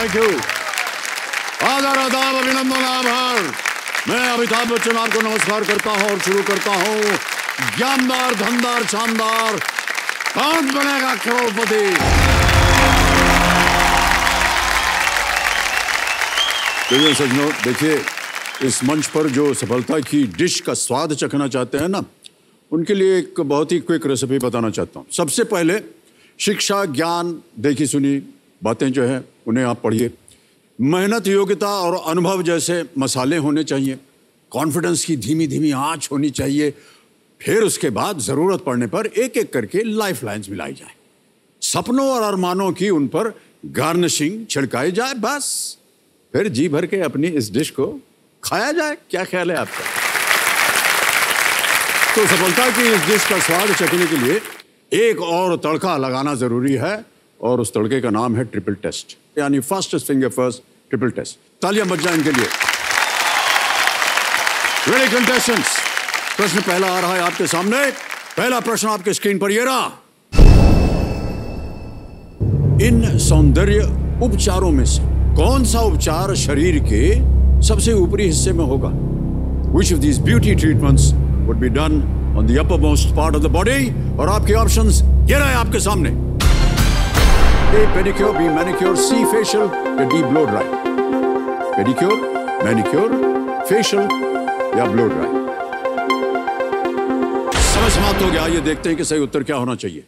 Thank you. आदर आदाब अभिनंदन आभार। मैं अमिताभ बच्चन आपको नमस्कार करता हूं और शुरू करता हूं ज्ञानदार धनदार शानदार कौन बनेगा करोड़पति। सज्जनों देखिए, इस मंच पर जो सफलता की डिश का स्वाद चखना चाहते हैं ना, उनके लिए एक बहुत ही क्विक रेसिपी बताना चाहता हूं। सबसे पहले शिक्षा ज्ञान देखी सुनी बातें जो है उन्हें आप पढ़िए। मेहनत योग्यता और अनुभव जैसे मसाले होने चाहिए। कॉन्फिडेंस की धीमी धीमी आंच होनी चाहिए। फिर उसके बाद जरूरत पड़ने पर एक एक करके लाइफ लाइन्स मिलाई जाए। सपनों और अरमानों की उन पर गार्निशिंग छिड़काई जाए। बस फिर जी भर के अपनी इस डिश को खाया जाए। क्या ख्याल है आपका? तो सफलता की इस डिश का स्वाद चखने के लिए एक और तड़का लगाना जरूरी है और उस तड़के का नाम है ट्रिपल टेस्ट, यानी fastest finger first triple test. तालियां बज जाएं इनके लिए। रेडी कंटेस्टेंट्स, प्रश्न पहला आ रहा है आपके सामने। पहला प्रश्न आपके स्क्रीन पर ये रहा। इन सौंदर्य उपचारों में से कौन सा उपचार शरीर के सबसे ऊपरी हिस्से में होगा? Which of these beauty treatments would be done on the uppermost part of the body? और आपके ऑप्शंस ये रहे आपके सामने। A pedicure, B manicure, C facial या D blow dry? Pedicure, manicure, facial या blow dry? समय समाप्त हो गया। ये देखते हैं कि सही उत्तर क्या होना चाहिए।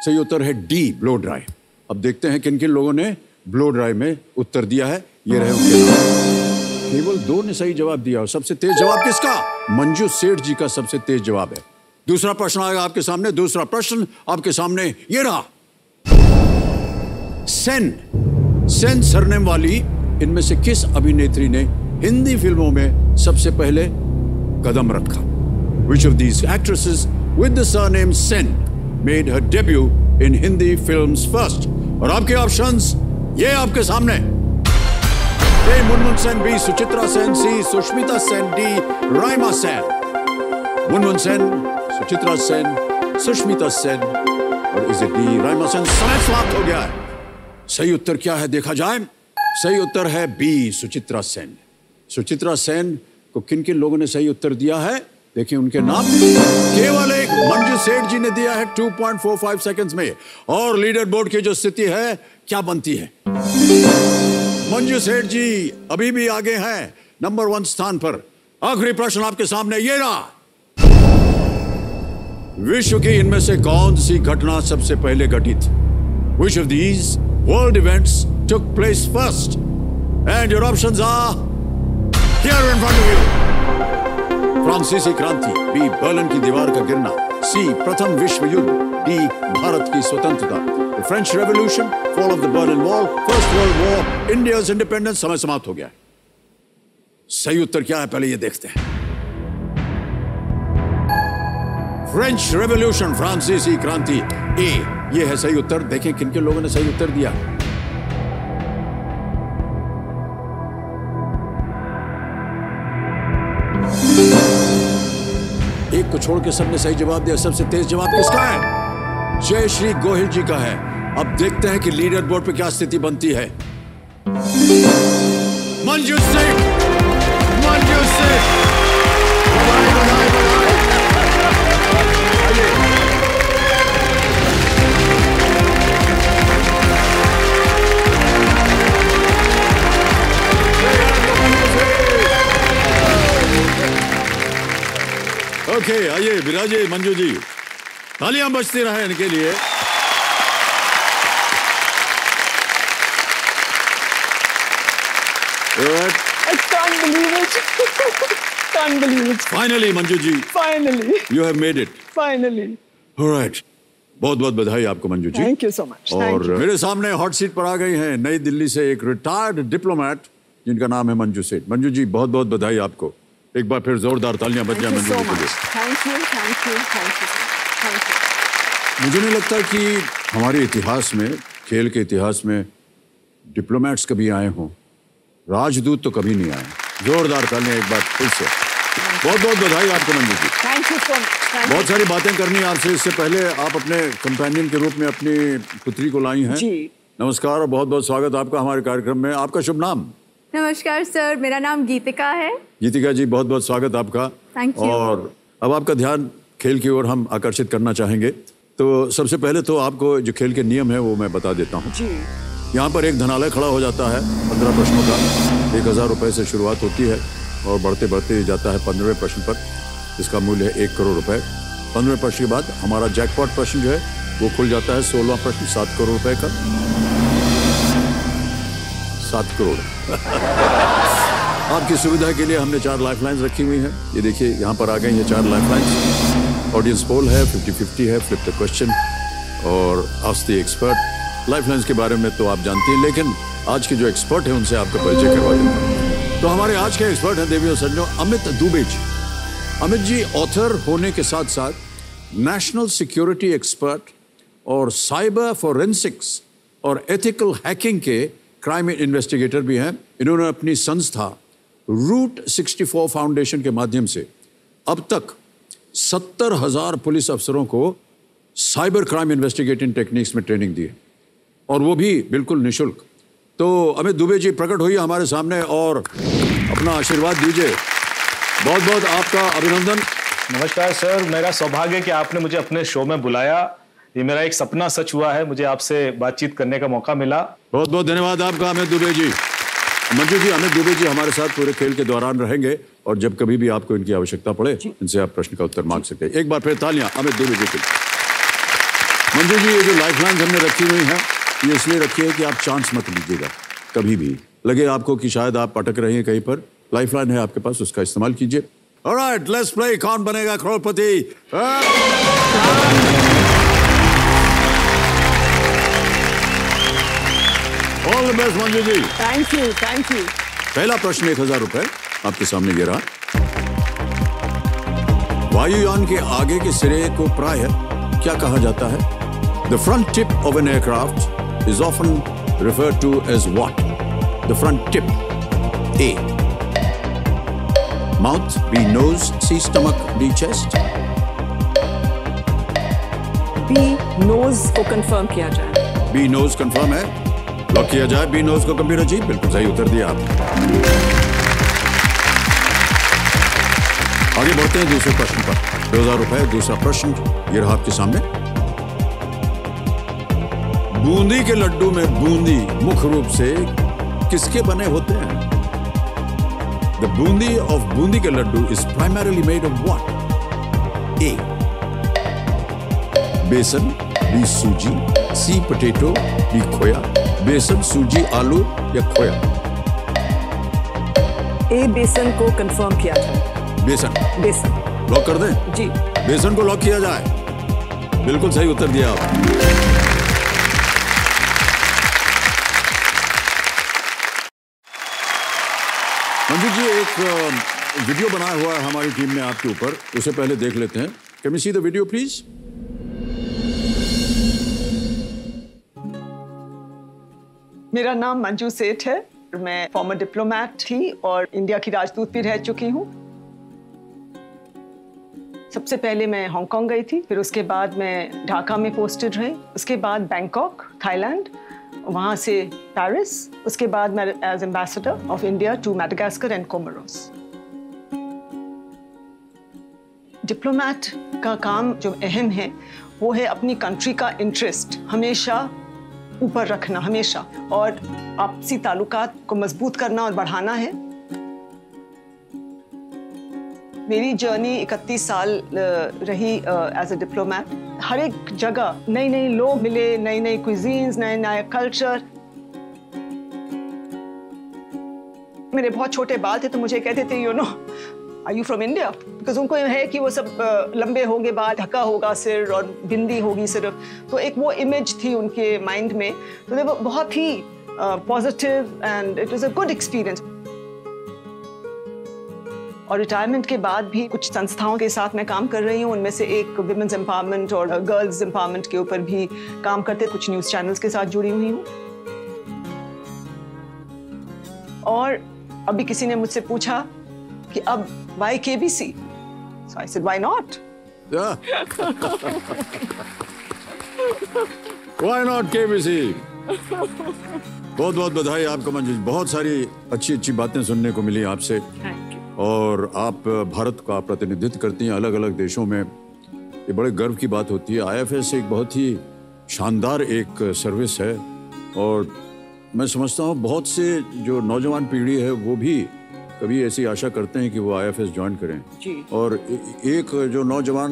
सही उत्तर है D blow dry। अब देखते हैं किन किन लोगों ने ब्लो ड्राई में उत्तर दिया है। ये रहे उनके नाम। केवल 2 ने सही जवाब दिया। और सबसे तेज जवाब किसका? मंजू सेठ जी का सबसे तेज जवाब है। दूसरा प्रश्न आएगा आपके सामने। दूसरा प्रश्न आपके सामने ये रहा। सेन सरनेम वाली इनमें से किस अभिनेत्री ने हिंदी फिल्मों में सबसे पहले कदम रखा? Which of these actresses with the surname Sen made her debut in Hindi films first? और आपके ऑप्शंस ये आपके सामने। ए मुनमुन सेन, बी सुचित्रा सेन, सी सुष्मिता सेन, डी राइमा सेन। मुनमुन सेन, सुचित्रा सेन, सुष्मिता सेन और is it D Raima Sen? समय समाप्त हो गया है। सही उत्तर क्या है देखा जाए। सही उत्तर है बी सुचित्रा सेन। सुचित्रा सेन को किन किन लोगों ने सही उत्तर दिया है देखिए उनके नाम। केवल एक मंजू सेठ जी ने दिया है 2.45 सेकंड्स में। और लीडर बोर्ड की जो स्थिति है क्या बनती है? मंजू सेठ जी अभी भी आगे हैं नंबर 1 स्थान पर। आखिरी प्रश्न आपके सामने ये रहा। विश्व की इनमें से कौन सी घटना सबसे पहले घटित? Which of these world events took place first? And your options are here in front of you. फ्रांसीसी क्रांति, बी बर्लिन की दीवार का गिरना, सी प्रथम विश्व युद्ध, डी भारत की स्वतंत्रता। The French revolution, fall of the Berlin wall, first world war, India's independence. समय समाप्त हो गया। सही उत्तर क्या है पहले ये देखते हैं। फ्रेंच रेवोल्यूशन, फ्रांसीसी क्रांति, ए ये है सही उत्तर। देखें किन किन लोगों ने सही उत्तर दिया। एक को छोड़ के सबने सही जवाब दिया। सबसे तेज जवाब किसका है? जय श्री गोहिल जी का है। अब देखते हैं कि लीडर बोर्ड पे क्या स्थिति बनती है। मंजू सेठ, मंजू सेठ, बधाई बधाई बधाई। ओके आइए विराजे मंजू जी। तालियां बजती रहे इनके लिए। Finally Manju ji, Finally. you have made it. Finally. All right. बहुत बहुत बधाई आपको Manju ji. Thank you so much. और मेरे सामने हॉट सीट पर आ गई हैं नई दिल्ली से एक रिटायर्ड डिप्लोमेट जिनका नाम है मंजू सेठ। मंजू जी बहुत बहुत बधाई आपको। एक बार फिर जोरदार तालियां बज जाएं मंजू जी के लिए। Thank you, thank you, thank you, thank you. मुझे नहीं लगता कि हमारे इतिहास में, खेल के इतिहास में डिप्लोमेट्स कभी आए हों। राजदूत तो कभी नहीं आए। जोरदार तालियां एक बार फिर से। बहुत बहुत बधाई आपको Manju ji. Thank you so much. बहुत सारी बातें करनी है आपसे। इससे पहले आप अपने कंपेनियन के रूप में अपनी पुत्री को लाई हैं। जी। नमस्कार और बहुत बहुत स्वागत आपका हमारे कार्यक्रम में। आपका शुभ नाम? नमस्कार सर, मेरा नाम गीतिका है। गीतिका जी, बहुत बहुत स्वागत आपका। Thank you. और अब आपका ध्यान खेल की ओर हम आकर्षित करना चाहेंगे। तो सबसे पहले तो आपको जो खेल के नियम है वो मैं बता देता हूँ। जी। यहाँ पर एक धनालय खड़ा हो जाता है 15 प्रश्नों का। 1000 रुपए से शुरुआत होती है और बढ़ते बढ़ते जाता है 15वें प्रश्न पर, जिसका मूल्य है 1 करोड़ रुपए। 15वें प्रश्न के बाद हमारा जैकपॉट प्रश्न जो है वो खुल जाता है 16वां प्रश्न 7 करोड़ रुपए का। 7 करोड़। आपकी सुविधा के लिए हमने 4 लाइफलाइंस रखी हुई हैं। ये देखिए यहाँ पर आ गई ये 4 लाइफलाइंस। ऑडियंस पोल है, 50-50 है, फ्लिप द क्वेश्चन और आस्क द एक्सपर्ट। लाइफलाइंस के बारे में तो आप जानती हैं, लेकिन आज के जो एक्सपर्ट हैं उनसे आपका परिचय करवा देता हूं। तो हमारे आज के एक्सपर्ट हैं देवी और सज्जनों अमित दुबे जी। अमित जी ऑथर होने के साथ साथ नेशनल सिक्योरिटी एक्सपर्ट और साइबर फोरेंसिक्स और एथिकल हैकिंग के क्राइम इन्वेस्टिगेटर भी हैं। इन्होंने अपनी संस्था रूट 64 फाउंडेशन के माध्यम से अब तक 70,000 पुलिस अफसरों को साइबर क्राइम इन्वेस्टिगेटिंग टेक्निक्स में ट्रेनिंग दी है, और वो भी बिल्कुल निःशुल्क। तो अमित दुबे जी प्रकट होइए हमारे सामने और अपना आशीर्वाद दीजिए। बहुत बहुत आपका अभिनंदन। नमस्कार सर, मेरा सौभाग्य है कि आपने मुझे अपने शो में बुलाया। ये मेरा एक सपना सच हुआ है, मुझे आपसे बातचीत करने का मौका मिला। बहुत बहुत धन्यवाद आपका अमित दुबे जी। मंजू जी, अमित दुबे जी हमारे साथ पूरे खेल के दौरान रहेंगे और जब कभी भी आपको इनकी आवश्यकता पड़े इनसे आप प्रश्न का उत्तर मांग सकते हैं। एक बार फिर तालियां अमित दुबे जी के लिए। मंजू जी, ये जो लाइफलाइन हमने रखी हुई है ये इसलिए रखी है कि आप चांस मत लीजिएगा। कभी भी लगे आपको कि शायद आप अटक रहे हैं कहीं पर, लाइफलाइन है आपके पास, उसका इस्तेमाल कीजिए। Alright, let's play Kaun Banega Crorepati. All the best Manju ji. Thank you, thank you. पहला प्रश्न 1000 रुपए आपके सामने ये रहा। वायुयान के आगे के सिरे को प्राय क्या कहा जाता है? The front tip of an aircraft is often referred to as what? The front tip. A. Mouth, B. Nose, C. Stomach, D. Chest. B nose को कंफर्म किया जाए। B. Nose कंफर्म है, लॉक किया जाए B. Nose को। Computer ji बिल्कुल सही उत्तर दिया आप। आगे बढ़ते हैं दूसरे प्रश्न पर। 2000 रुपए दूसरा प्रश्न ये रहा आपके सामने। बूंदी के लड्डू में बूंदी मुख्य रूप से किसके बने होते हैं? The bundi of बूंदी के Laddu is primarily made of what? A. बेसन, B. सूजी, C. potato, D. खोया। बेसन, सूजी, आलू या खोया? ए बेसन को कंफर्म किया जाए। बेसन। बेसन लॉक कर दें? जी। बेसन को लॉक किया जाए। बिल्कुल सही उत्तर दिया आप। मंजू जी, एक वीडियो बनाया हुआ है हमारी टीम ने आपके ऊपर, उसे पहले देख लेते हैं। Can we see the video please? मेरा नाम मंजू सेठ है। मैं फॉर्मर डिप्लोमैट थी और इंडिया की राजदूत भी रह चुकी हूँ। सबसे पहले मैं हांगकांग गई थी, फिर उसके बाद मैं ढाका में पोस्टेड रही, उसके बाद बैंकॉक, थाईलैंड, वहाँ से पेरिस, उसके बाद मैं as ambassador of India to Madagascar and Comoros. Diplomat का काम जो अहम है वो है अपनी कंट्री का इंटरेस्ट हमेशा ऊपर रखना, हमेशा, और आपसी ताल्लुकात को मजबूत करना और बढ़ाना है। मेरी जर्नी 31 साल रही एज अ डिप्लोमैट। हर एक जगह नए नए लोग मिले, नए नए क्विजीन्स, नए नए कल्चर। मेरे बहुत छोटे बाल थे तो मुझे कहते थे you know are you from India, because उनको है कि वो सब लंबे होंगे बाल, ढका होगा सिर और बिंदी होगी सिर्फ, तो एक वो इमेज थी उनके माइंड में। तो वो बहुत ही positive and it was a good experience. और रिटायरमेंट के बाद भी कुछ संस्थाओं के साथ मैं काम कर रही हूँ, उनमें से एक विमेंस एम्पावरमेंट और गर्ल्स एम्पावरमेंट के ऊपर भी काम करते, कुछ न्यूज़ चैनल्स के साथ जुड़ी हुई हूँ। और अभी किसी ने मुझसे पूछा कि अब why KBC? So I said, why not? Yeah. Why not KBC? बहुत बहुत बधाई आपको मंजू जी। बहुत सारी अच्छी अच्छी बातें सुनने को मिली आपसे। Thank you. और आप भारत का प्रतिनिधित्व करती हैं अलग अलग देशों में, ये बड़े गर्व की बात होती है। IFS एक बहुत ही शानदार एक सर्विस है और मैं समझता हूँ बहुत से जो नौजवान पीढ़ी है वो भी कभी ऐसी आशा करते हैं कि वो IFS ज्वाइन करें जी। और एक जो नौजवान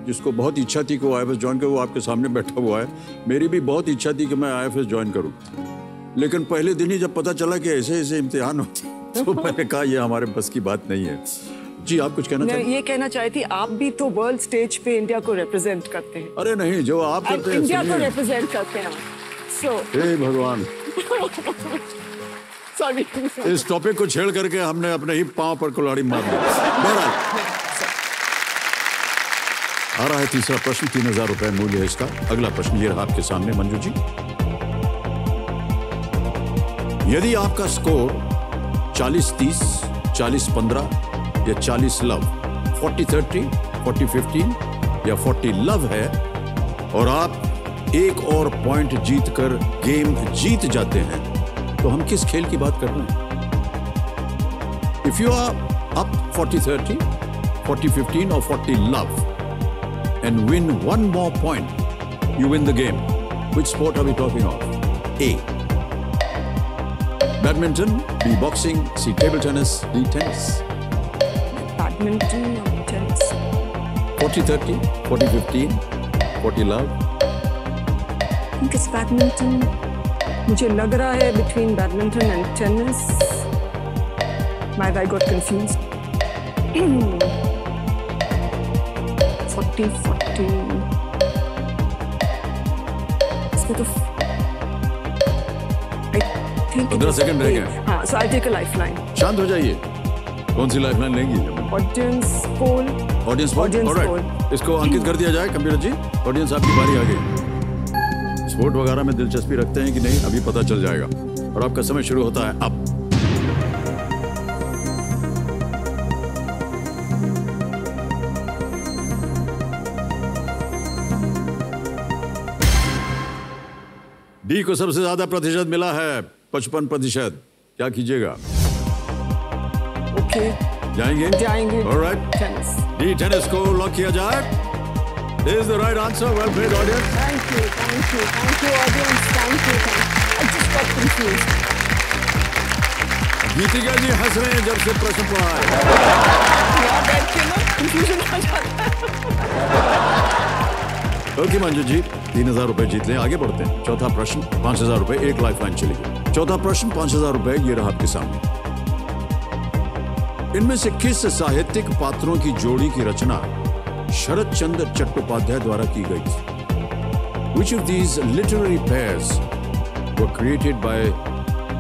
जिसको बहुत इच्छा थी कि वो IFS ज्वाइन करे, वो आपके सामने बैठा हुआ है। मेरी भी बहुत इच्छा थी कि मैं IFS ज्वाइन करूं, लेकिन पहले दिन ही जब पता चला कि ऐसे ऐसे इम्तिहान होते तो मैंने कहा ये हमारे बस की बात नहीं है। जी आप कुछ कहना मैं चाहिए? ये कहना चाहती थी, आप भी तो वर्ल्ड स्टेज पे इंडिया को रिप्रेजेंट करते हैं। अरे नहीं, जो आप करते हैं इंडिया को सुनिए। रिप्रेजेंट करते हैं। सो हे भगवान, सॉरी। इस टॉपिक को छेड़ करके हमने अपने ही पांव पर कुल्हाड़ी मार दी। बहरहाल आ रहा है तीसरा प्रश्न, 3000 रुपए मूल्य है इसका। अगला प्रश्न ये रहा आपके सामने मंजू जी। यदि आपका स्कोर 40-30, 40-15 या 40 लव, 40-30, 40-15 या 40 लव है और आप एक और पॉइंट जीतकर गेम जीत जाते हैं, तो हम किस खेल की बात कर रहे हैं? इफ यू आर अप 40-30, 40-15 और 40 love and win one more point, you win the game. Which sport are we talking of? A. Badminton, B. Boxing, C. Table tennis, D. Tennis. Badminton और tennis. 40-30, 40-15, 40 love. I think it's badminton. मुझे लग रहा है between badminton and tennis. Might I got confused? 40-40 इसमें तो I think 15 second रह गए। हाँ, so I'll take a lifeline. शांत हो जाइए। कौन सी लाइफलाइन लेंगी? Audience poll. Audience poll. Audience alright, poll. इसको अंकित कर दिया जाए कंप्यूटर जी। ऑडियंस आपकी बारी आ गई। स्पोर्ट वगैरह में दिलचस्पी रखते हैं कि नहीं, अभी पता चल जाएगा और आपका समय शुरू होता है अब। डी को सबसे ज्यादा प्रतिशत मिला है, 55%। क्या कीजिएगा? Okay. जाएंगे? जाएंगे। Alright, Tennis. डी टेनिस को लॉक किया जाए। This is the right answer. Well played, audience. Thank you, audience. Thank you. I just got confused. गीतिका जी हंस रहे हैं जब से प्रश्न पढ़ा है। यहाँ बैठ के ना confusion आ जाता है। ओके मंजू जी, 3000 रुपए जीत लें। आगे बढ़ते हैं। चौथा प्रश्न, 5000 रुपए, एक लाइफलाइन चलेगी। चौथा प्रश्न, 5000 रुपए, ये रहा आपके सामने। इनमें से किस साहित्यिक पात्रों की जोड़ी की रचना शरत चंद्र चट्टोपाध्याय द्वारा की गई थी? Which of these literary pairs were created by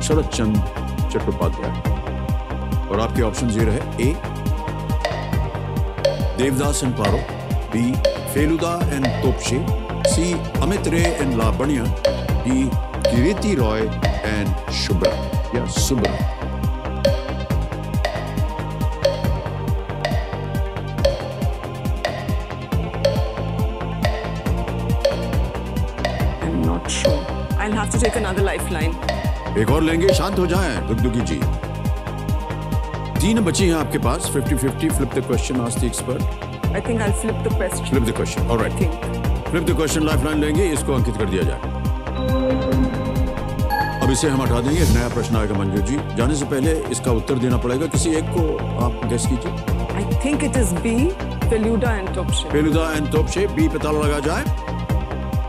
शरत चंद्र चट्टोपाध्याय? और आपके ऑप्शन ये रहे। A. Devdas and Paro, B. Feluda and Topshe, C. Amit Ray and Lavanya, D. Kirti Roy and Shubhra या Subra. I'm not sure. I'll have to take another lifeline. एक और लेंगे, शांत हो जाएं दुगदुगी जी। 3 बची हैं आपके पास। 50-50, flip the question, ask the expert. I think I'll flip the question. Flip the question, all right. I think. Flip the question, lifeline लेंगे, इसको अंकित कर दिया जाए। अब इसे हम हटा देंगे, एक नया प्रश्न आएगा मंजू जी। जाने से पहले इसका उत्तर देना पड़ेगा, किसी एक को आप गेस कीजिए। I think it is B. Feluda and Topshe. Feluda and Topshe, B पे ताला लगा जाए।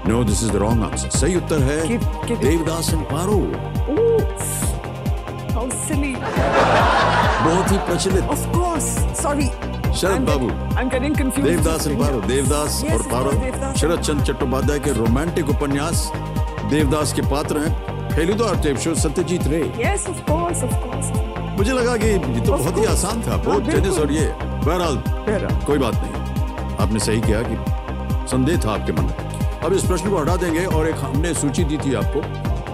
नो, this is the wrong answer. सही उत्तर है Keep- Devdas and Paro. Ooh, how silly. बहुत ही प्रचलित। Of course. Sorry. Sharad babu, I'm getting confused. Devdas and Paro. Devdas Yes, और of पारो course, देवदास। शरद चंद्र चट्टोपाध्याय के रोमांटिक उपन्यास देवदास के पात्र हैं। फेलुदा और तोपशे सत्यजीत रे। Yes, of course, of course. मुझे लगा कि ये तो Of बहुत ही course. आसान था, हाँ, बहुत बिल्कुल। टेनिस और ये। बहरहाल बहरहाल। कोई बात नहीं, आपने सही किया कि संदेह था आपके मन में। अब इस प्रश्न को हटा देंगे और एक हमने सूची दी थी आपको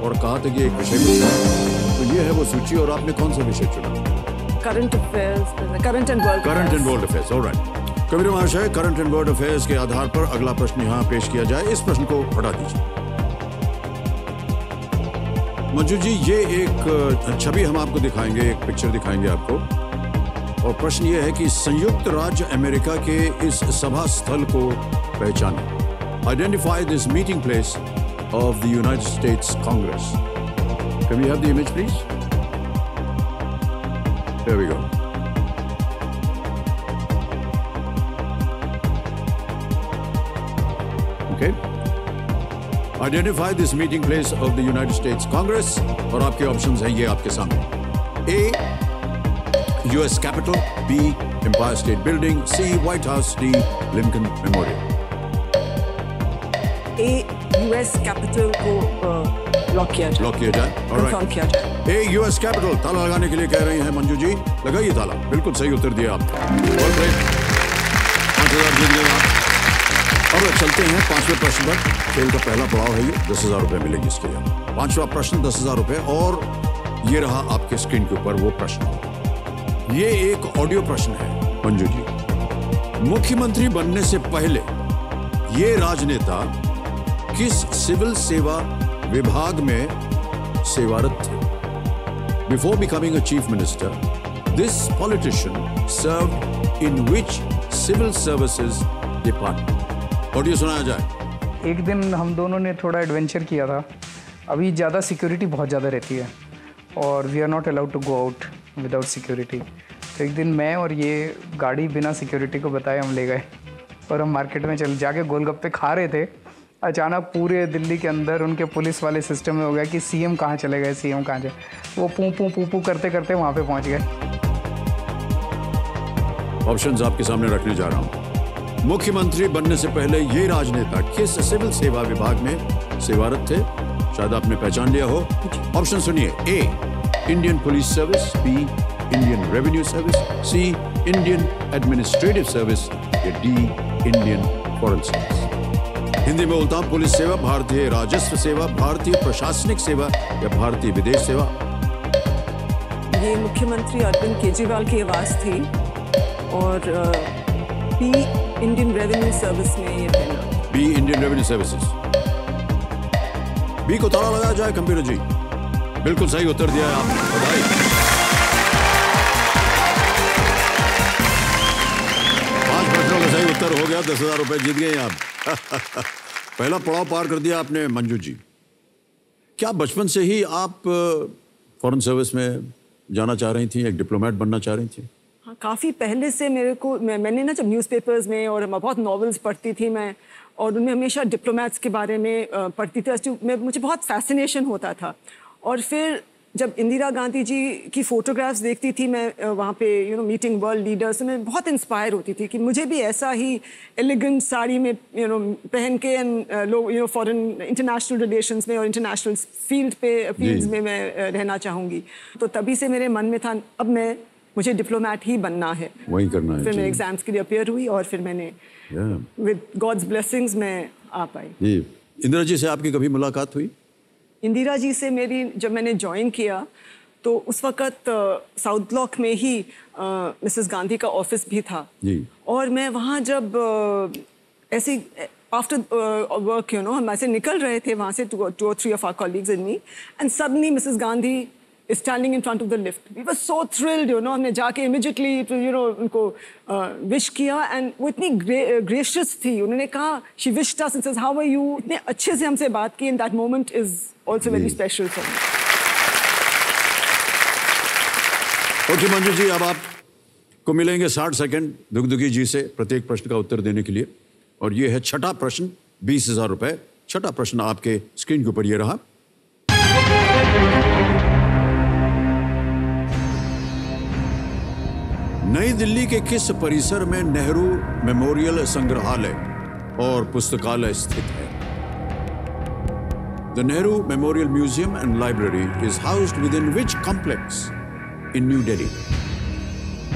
और कहा था कि एक विषय को चुना। तो ये है वो सूची और आपने कौन सा विषय चुना? Current affairs, current and world. Current and affairs. World affairs, alright. Kabir महाशय, करंट एंड वर्ल्ड अफेयर्स के आधार पर अगला प्रश्न यहाँ पेश किया जाए। इस प्रश्न को हटा दीजिए। मंजू जी, ये एक छवि हम आपको दिखाएंगे, एक पिक्चर दिखाएंगे आपको, और प्रश्न ये है कि संयुक्त राज्य अमेरिका के इस सभा स्थल को पहचानें। Identify this meeting place of the United States Congress. Can we have the image please? There we go. Okay. Identify this meeting place of the United States Congress. और आपके ऑप्शंस हैं ये आपके सामने। A. US Capitol, B. Empire State Building, C. White House, D. Lincoln Memorial. A. US Capitol को lock किया जाए। Lock किया जाए। कंफर्म किया जाए। A. US Capitol, ताला लगाने के लिए कह रही हैं मंजू जी। लगाइए ताला। बिल्कुल सही उत्तर दिया आप। 5,000 जीत गए आप। अब चलते हैं 5वें प्रश्न पर। खेल का पहला पड़ाव है ये, 10,000 रुपए मिलेंगे इसके लिए। 5वां प्रश्न 10,000 रुपए, और ये रहा आपके स्क्रीन के ऊपर वो प्रश्न। ये एक ऑडियो प्रश्न है मंजू जी। मुख्यमंत्री बनने से पहले ये राजनेता किस सिविल सेवा विभाग में सेवारत थे? Before becoming a chief minister, this politician served in which civil services department? Audio सुनाया जाए। एक दिन हम दोनों ने थोड़ा एडवेंचर किया था। अभी ज़्यादा सिक्योरिटी बहुत ज़्यादा रहती है और we are not allowed to go out without security. तो एक दिन मैं और ये गाड़ी बिना सिक्योरिटी को बताए हम ले गए और हम मार्केट में चल जाके गोलगप्पे खा रहे थे। अचानक पूरे दिल्ली के अंदर उनके पुलिस वाले सिस्टम में हो गया कि सीएम कहाँ चले गए, सीएम कहाँ चले। वो पू करते करते वहाँ पे पहुँच गए। ऑप्शंस आपके सामने रखने जा रहा हूँ। मुख्यमंत्री बनने से पहले ये राजनेता किस सिविल सेवा विभाग में सेवारत थे? शायद आपने पहचान लिया हो। ऑप्शन सुनिए। A. Indian police service, B. Indian revenue service, C. Indian administrative service, या D. Indian foreign service. Hindi में बोलता हूं, पुलिस सेवा, भारतीय राजस्व सेवा, भारतीय प्रशासनिक सेवा, या भारतीय विदेश सेवा। ये मुख्यमंत्री अरविंद केजरीवाल की आवाज़ थी और बी इंडियन रेवेन्यू सर्विस में ये देना। B Indian revenue services. B को ताला लगाया जाए कंप्यूटर जी। बिल्कुल सही उत्तर दिया है आपने, बधाई। पांच प्रश्नों का सही उत्तर हो गया, 10,000 रुपए जीत गए आप। पहला पड़ाव पार कर दिया आपने मंजू जी। क्या बचपन से ही आप फॉरेन सर्विस में जाना चाह रही थी, एक डिप्लोमेट बनना चाह रही थी? हाँ, काफ़ी पहले से मेरे को मैंने ना जब न्यूज़पेपर्स में और बहुत नॉवेल्स पढ़ती थी मैं, और उनमें हमेशा डिप्लोमेट्स के बारे में पढ़ती थी। मुझे बहुत फैसिनेशन होता था। और फिर जब इंदिरा गांधी जी की फ़ोटोग्राफ्स देखती थी मैं वहाँ पे मीटिंग वर्ल्ड लीडर्स, में बहुत इंस्पायर होती थी कि मुझे भी ऐसा ही एलिगेंट साड़ी में पहन के लोग फॉरेन इंटरनेशनल रिलेशंस में और इंटरनेशनल फील्ड्स में मैं रहना चाहूँगी। तो तभी से मेरे मन में था अब मुझे डिप्लोमेट ही बनना है, वही करना है। फिर मैं एग्जाम्स के लिए अपेयर हुई और फिर मैंने विद गॉड्स ब्लेसिंग्स मैं आ पाई। जी, इंदिरा जी से आपकी कभी मुलाकात हुई? इंदिरा जी से मेरी जब मैंने ज्वाइन किया तो उस वक़्त साउथ ब्लॉक में ही मिसेस गांधी का ऑफिस भी था जी। और मैं वहाँ जब ऐसे आफ्टर वर्क हम ऐसे निकल रहे थे वहाँ से, 2 or 3 of our colleagues and me, and suddenly Mrs. Gandhi is standing in front of the lift. We were so thrilled, हमने जाके immediately उनको विश किया, and वो इतनी gracious थी। उन्होंने कहा, she wished us and says, how are you? इतने अच्छे से हमसे बात की, and that moment is also very special for me. Okay Manju ji, अब आपको मिलेंगे 60 सेकंड दुगदुगी जी से प्रत्येक प्रश्न का उत्तर देने के लिए, और ये है छठा प्रश्न, 20,000 रुपए। छठा प्रश्न आपके स्क्रीन के ऊपर ये रहा। नई दिल्ली के किस परिसर में नेहरू मेमोरियल संग्रहालय और पुस्तकालय स्थित है? The Nehru Memorial Museum and Library is housed within which complex in New Delhi?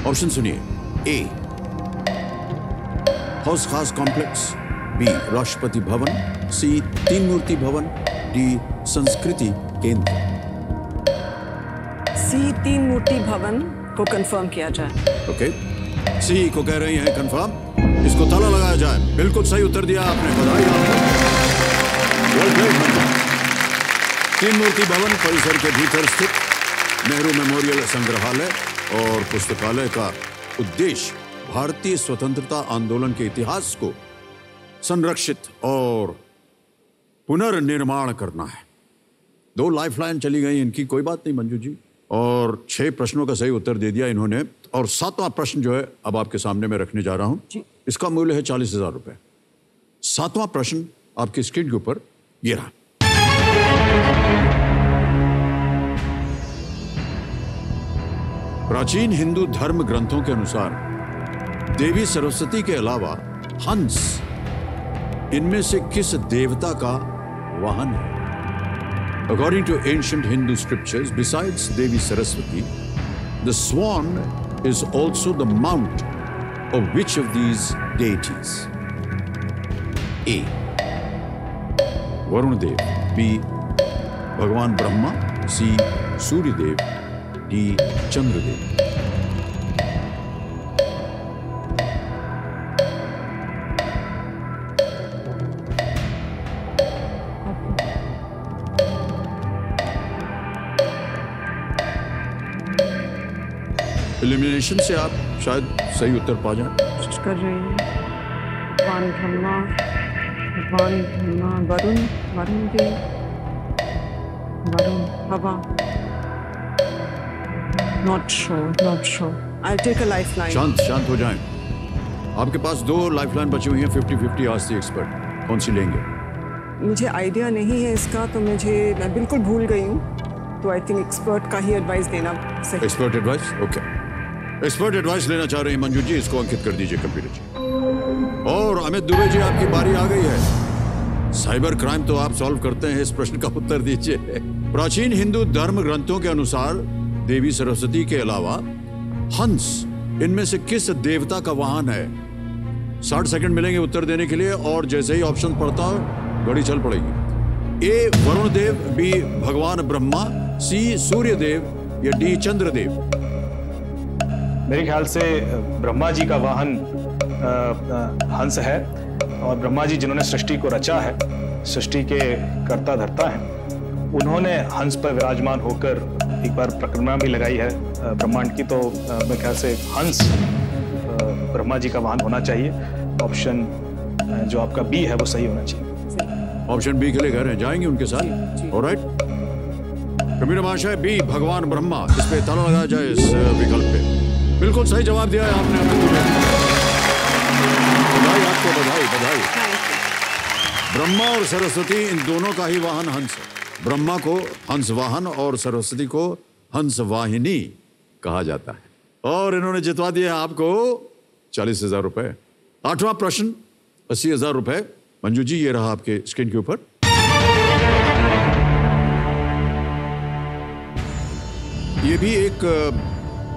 Option सुनिए। A. हौस खास complex, B. Rashtrapati Bhavan, C. तीन मूर्ति भवन, D. संस्कृति केंद्र। C. तीन मूर्ति भवन को कंफर्म किया जाए। ओके, सी को कह रही हैं कंफर्म, इसको ताला लगाया जाए। बिल्कुल सही उत्तर दिया आपने, बधाई आपको। तीन मूर्ति भवन परिसर के भीतर स्थित नेहरू मेमोरियल संग्रहालय और पुस्तकालय का उद्देश्य भारतीय स्वतंत्रता आंदोलन के इतिहास को संरक्षित और पुनर्निर्माण करना है। 2 लाइफलाइन चली गई इनकी, कोई बात नहीं मंजू जी, और 6 प्रश्नों का सही उत्तर दे दिया इन्होंने। और 7वां प्रश्न जो है अब आपके सामने मैं रखने जा रहा हूं, इसका मूल्य है 40,000 रुपए। 7वां प्रश्न आपकी स्क्रीन के ऊपर ये रहा। प्राचीन हिंदू धर्म ग्रंथों के अनुसार देवी सरस्वती के अलावा हंस इनमें से किस देवता का वाहन है? According to ancient Hindu scriptures, besides Devi Saraswati, the swan is also the mount of which of these deities? A. Varun Dev. B. Bhagwan Brahma. C. Surya Dev. D. Chandra Dev. Elimination से आप शायद सही उत्तर पा जाएं। कोशिश कर रही हूँ। भगवान ब्रह्मा, वरुण देव, वरुण, हवा। Not sure. I'll take a lifeline. शांत हो जाएं। आपके पास 2 लाइफलाइन बची हुई हैं। 50-50 आज दी एक्सपर्ट, कौन सी लेंगे? मुझे आइडिया नहीं है इसका, तो मैं बिल्कुल भूल गई हूँ, तो आई थिंक एक्सपर्ट का ही एडवाइस देना सही। Expert advice, okay. Expert advice लेना चाह रहे हैं मंजू जी, इसको अंकित कर दीजिए कंप्यूटर जी। और अमित दुबे जी, आपकी बारी आ गई है। साइबर क्राइम तो आप सॉल्व करते हैं, इस प्रश्न का उत्तर दीजिए। प्राचीन हिंदू धर्म ग्रंथों के अनुसार देवी सरस्वती के अलावा हंस इनमें से किस देवता का वाहन है? 60 सेकंड मिलेंगे उत्तर देने के लिए, और जैसे ही ऑप्शन पढ़ता हो घड़ी चल पड़ेगी। ए वरुण देव, बी भगवान ब्रह्मा, सी सूर्य देव या डी चंद्र देव? मेरे ख्याल से ब्रह्मा जी का वाहन हंस है, और ब्रह्मा जी जिन्होंने सृष्टि को रचा है, सृष्टि के कर्ता धर्ता हैं, उन्होंने हंस पर विराजमान होकर एक बार परिक्रमा भी लगाई है ब्रह्मांड की। तो मेरे ख्याल से हंस ब्रह्मा जी का वाहन होना चाहिए। ऑप्शन जो आपका बी है वो सही होना चाहिए। ऑप्शन बी के लिए कह रहे हैं, जाएंगे उनके साथ? ऑलराइट, कबीर महाशय, बी भगवान ब्रह्मा, इस पे ताला लगाया जाए इस विकल्प पे। बिल्कुल सही जवाब दिया है आपने। बधाई आपको, बधाई। ब्रह्मा और सरस्वती इन दोनों का ही वाहन हंस है। ब्रह्मा को हंस वाहन और सरस्वती को हंस वाहिनी कहा जाता है। और इन्होंने जितवा दिया आपको 40,000 रुपए। 8वां प्रश्न 80,000 रुपए। मंजू जी, ये रहा आपके स्क्रीन के ऊपर। ये भी एक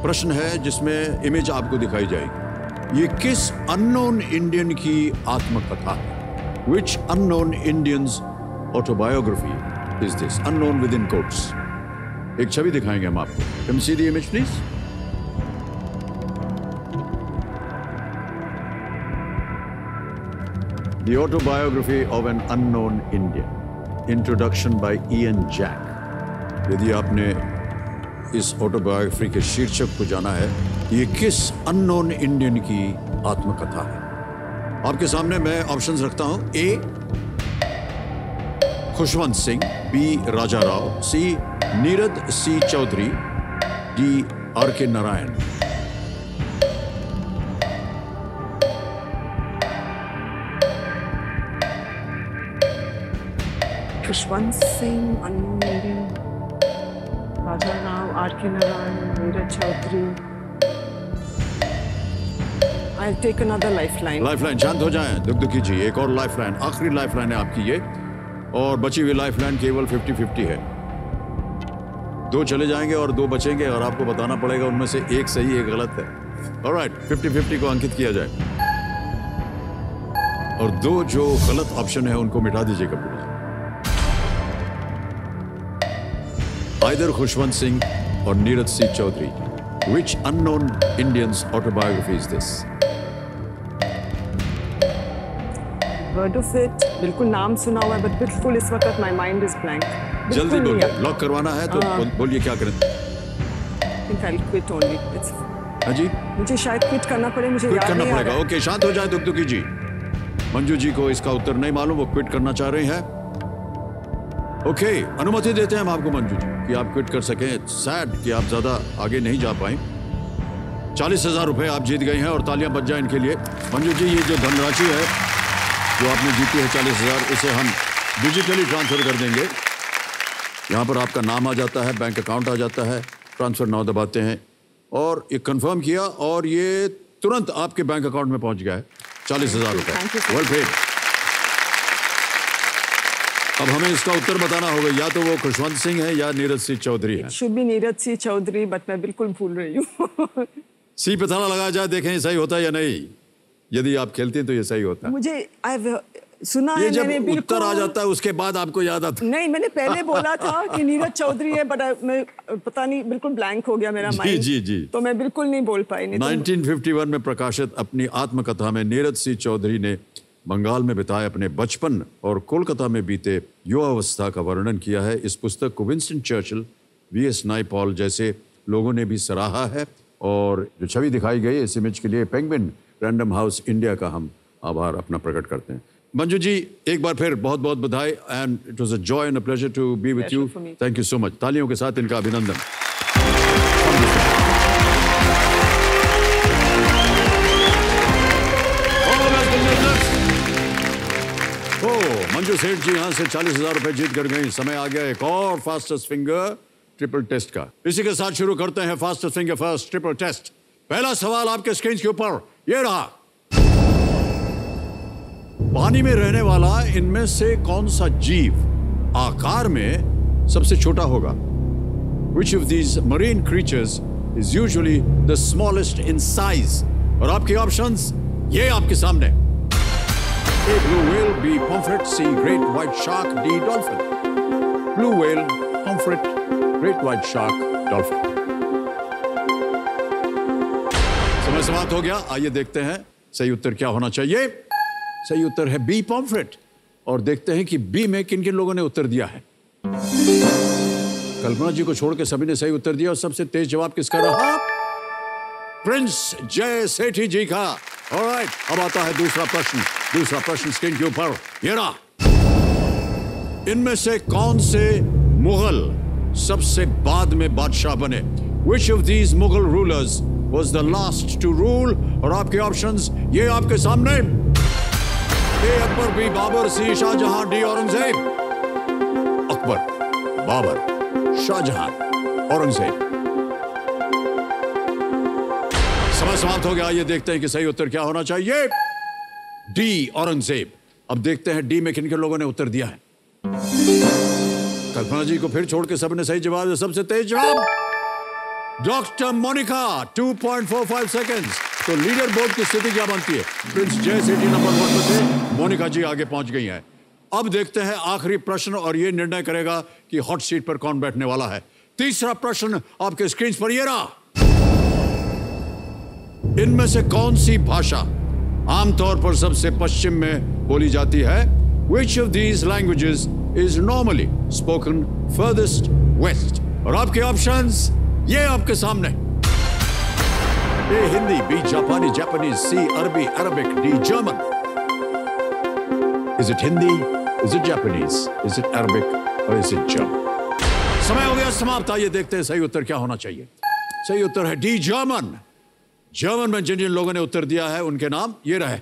प्रश्न है जिसमें इमेज आपको दिखाई जाएगी। ये किस अननोन इंडियन की आत्मकथा है? Which unknown Indian's autobiography is this? Unknown within quotes. एक छवि दिखाएंगे हम आपको। Can you see the image, please? The autobiography of an unknown Indian. Introduction by Ian Jack. यदि आपने इस ऑटोबायोग्राफी के शीर्षक को जाना है, ये किस अननोन इंडियन की आत्मकथा है? आपके सामने मैं ऑप्शंस रखता हूं। A Khushwant Singh, B Raja Rao, C Nirad C Chaudhuri, D R K Narayan. Khushwant Singh, unknown Indian, Raja Rao, R K Narayan, Neeraj Chaudhary. I'll take another lifeline. Lifeline, शांत हो जाएं, दुख कीजिए। एक और लाइफलाइन, आखिरी लाइफलाइन है आपकी ये, और बची हुई लाइफलाइन केवल 50-50 है। 2 चले जाएंगे और 2 बचेंगे, और आपको बताना पड़ेगा उनमें से एक सही एक गलत है। ऑलराइट, 50-50 को अंकित किया जाए, और 2 जो गलत ऑप्शन है उनको मिटा दीजिएगा प्लीज। Either खुशवंत सिंह और नीरज सी Chaudhary. Which unknown Indian's autobiography is this? Word of it, बिल्कुल नाम सुना हुआ है, बट बिल्कुल इस वक्त my mind is blank. जल्दी बिल्कुल बोलिए, नहीं। लॉक करवाना है तो बोलिए क्या करें। think I'll quit only. हाँ जी, मुझे शायद क्विट करना पड़े, मुझे क्विट याद करना नहीं आ पड़ेगा। रहा है। ओके, शांत हो जाए दुखदुखी जी। मंजू जी को इसका उत्तर नहीं मालूम, वो क्विट करना चाह रहे हैं। ओके, अनुमति देते हैं हम आपको मंजू जी कि आप क्विट कर सकें। सैड कि आप ज्यादा आगे नहीं जा पाए। 40,000 रुपए आप जीत गए हैं और तालियां बज जाए इनके लिए। मंजू जी, ये जो धनराशि है जो आपने जीती है 40,000, इसे हम डिजिटली ट्रांसफर कर देंगे। यहाँ पर आपका नाम आ जाता है, बैंक अकाउंट आ जाता है, ट्रांसफर नाउ दबाते हैं और ये कंफर्म किया और ये तुरंत आपके बैंक अकाउंट में पहुंच गया है 40,000 रुपए। Thank you, sir. Well paid. अब हमें इसका उत्तर बताना होगा, या तो वो खुशवंत सिंह है या नीरज सिंह चौधरी है। Should be Neeraj Singh Chaudhary, but मैं बिल्कुल भूल रही हूँ। सी पे ताला लगाया जाए, देखें सही होता है या नहीं। यदि आप खेलते हैं तो ये सही होता है। मुझे सुना ये है जब मैंने, उत्तर आ जाता है उसके बाद आपको याद आता है। नहीं, मैंने पहले बोला था कि नीरज चौधरी है, बट मैं पता नहीं, बिल्कुल ब्लैंक हो गया मेरा माइंड। जी जी। तो मैं बिल्कुल नहीं बोल पाई। नहीं 1951 में प्रकाशित अपनी आत्मकथा में नीरज सिंह चौधरी ने बंगाल में बिताए अपने बचपन और कोलकाता में बीते युवावस्था का वर्णन किया है। इस पुस्तक को विंस्टन चर्चिल, वीएस नायपॉल जैसे लोगों ने भी सराहा है और जो छवि दिखाई गई इस इमेज के लिए पेंगुइन रैंडम हाउस इंडिया का हम आभार अपना प्रकट करते हैं। मंजू जी, एक बार फिर बहुत बहुत बधाई and it was a joy and a pleasure to be with you. Thank you so much. तालियों के साथ इनका अभिनंदन। मंजू सेठ जी यहां से 40,000 रुपए जीत कर गई। समय आ गया एक और फास्टेस्ट फिंगर ट्रिपल टेस्ट का। इसी के साथ शुरू करते हैं fastest finger first triple test. पहला सवाल आपके स्क्रीन के ऊपर ये रहा। पानी में रहने वाला इनमें से कौन सा जीव आकार में सबसे छोटा होगा? Which of these marine creatures is usually the smallest in size? और आपके ऑप्शंस ये आपके सामने। A blue whale, B pomfret, C great white shark, D dolphin. Blue whale, pomfret, great white shark, dolphin. समय समाप्त हो गया। आइए देखते हैं सही उत्तर क्या होना चाहिए। सही उत्तर है बी पॉम्फ्रेट। और देखते हैं कि बी में किन किन लोगों ने उत्तर दिया है। कल्पना जी को छोड़ के सभी ने सही उत्तर दिया और सबसे तेज जवाब किसका रहा? प्रिंस जय सेठी जी का। ऑलराइट, अब आता है दूसरा प्रश्न। दूसरा प्रश्न स्क्रीन के ऊपर ये रहा। इनमें से कौन से मुगल सबसे बाद में बादशाह बने? Which of these Mughal rulers was the last to rule? और आपके ऑप्शंस ये आपके सामने। ए अकबर, बी बाबर, सी शाहजहां, डी औरंगजेब। अकबर, बाबर, शाहजहां, औरंगजेब। समय समाप्त हो गया। ये देखते हैं कि सही उत्तर क्या होना चाहिए। डी औरंगजेब। अब देखते हैं डी में किन किन लोगों ने उत्तर दिया है। कल्पना जी को फिर छोड़ के सबने सही जवाब दिया। सबसे तेज जवाब डॉक्टर मोनिका, 2.45 सेकेंड्स। तो लीडर बोर्ड की स्थिति क्या बनती है? प्रिंस जय सेठी नंबर 1 पर थे, मोनिका जी आगे पहुंच गई हैं। अब देखते हैं आखिरी प्रश्न और ये निर्णय करेगा कि हॉट सीट पर कौन बैठने वाला है। तीसरा प्रश्न आपके स्क्रीन पर ये रहा। इनमें से कौन सी भाषा आमतौर पर सबसे पश्चिम में बोली जाती है? Which of these languages is normally spoken furthest west? और आपके ऑप्शंस ये आपके सामने। ए हिंदी, बी जापानी, जापानीज, सी अरबी, Arabic, D German. Is it Hindi? Is it Japanese? Is it Arabic? Or is it German? समय हो गया समाप्त। आइए देखते हैं सही उत्तर क्या होना चाहिए। सही उत्तर है डी जर्मन। जर्मन में जिन जिन लोगों ने उत्तर दिया है उनके नाम ये रहे।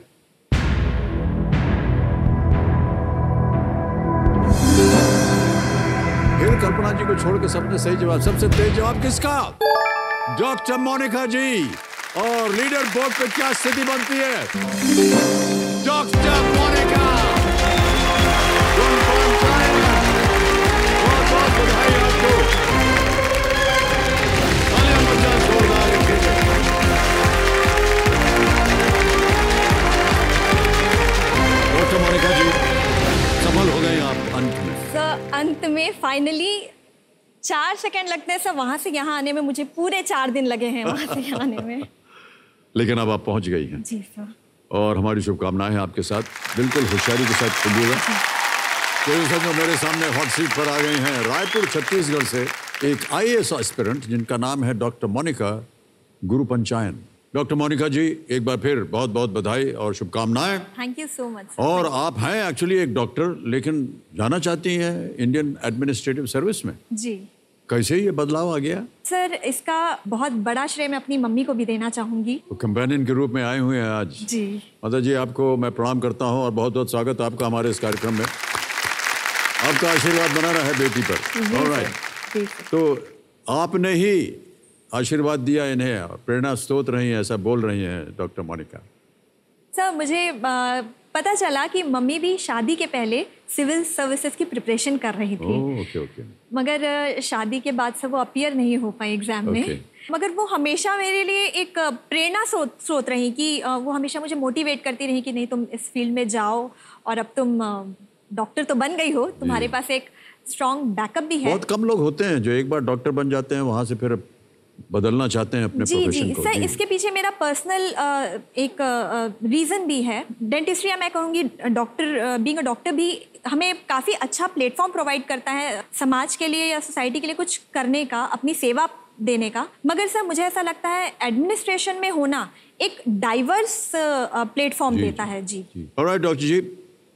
फिर कल्पना जी को छोड़ के सबने सही जवाब। सबसे तेज जवाब किसका? डॉक्टर मोनिका जी। और लीडर बोर्ड पे क्या स्थिति बनती है? डॉक्टर मोनिका। बहुत बहुत बधाई आपको। तालियां बजाएं जोरदार एक लिए। डॉक्टर मोनिका जी सफल हो गए आप अंत में। सर अंत में फाइनली 4 सेकंड लगते हैं सर, वहां से यहाँ आने में मुझे पूरे 4 दिन लगे हैं वहां से यहाँ आने में। लेकिन अब आप पहुंच गई हैं। जी सर। और हमारी शुभकामनाएं हैं आपके साथ। बिल्कुल होशियारी के साथ खेलिएगा। तो मेरे सामने हॉट सीट पर आ गई हैं रायपुर छत्तीसगढ़ से एक IAS एस्पिरेंट जिनका नाम है डॉक्टर मोनिका गुरुपंचायन। डॉक्टर मोनिका जी, एक बार फिर बहुत बहुत बधाई और शुभकामनाएं। Thank you so much. और आप हैं एक्चुअली एक डॉक्टर, लेकिन जाना चाहती हैं इंडियन एडमिनिस्ट्रेटिव सर्विस में। जी। कैसे ये बदलाव आ गया? सर, इसका बहुत बड़ा श्रेय मैं अपनी मम्मी को भी देना चाहूंगी। तो कंपेनियन के रूप में आए हुए हैं आज। जी। माता जी, आपको मैं प्रणाम करता हूँ और बहुत बहुत स्वागत आपका हमारे इस कार्यक्रम में। आपका आशीर्वाद बना रहा है बेटी पर। ऑलराइट। तो आपने ही आशीर्वाद दिया इन्हें और प्रेरणा स्रोत रही हैं, ऐसा बोल रही हैं डॉक्टर मोनिका। सर, मुझे पता चला कि मम्मी भी शादी के पहले सिविल सर्विसेज की प्रिपरेशन कर रही थी। ओके। मगर शादी के बाद से वो अपीयर नहीं हो पाई एग्जाम में। मगर वो हमेशा मेरे लिए एक प्रेरणा स्रोत रही कि वो हमेशा मुझे मोटिवेट करती रही कि नहीं, तुम इस फील्ड में जाओ और अब तुम डॉक्टर तो बन गई हो, तुम्हारे पास एक स्ट्रॉन्ग बैकअप भी है। बहुत कम लोग होते हैं जो एक बार डॉक्टर बन जाते हैं, वहाँ से फिर बदलना चाहते हैं अपने प्रोफेशन को। सर, इसके पीछे मेरा पर्सनल एक रीज़न भी है। डेंटिस्ट्री, या मैं कहूँगी डॉक्टर, बीइंग अ डॉक्टर भी हमें काफ़ी अच्छा प्लेटफॉर्म प्रोवाइड करता है समाज के लिए या सोसाइटी के लिए कुछ करने का, अपनी सेवा देने का। मगर सर, मुझे ऐसा लगता है एडमिनिस्ट्रेशन में होना एक डाइवर्स प्लेटफॉर्म देता है। जी। ऑलराइट डॉक्टर जी,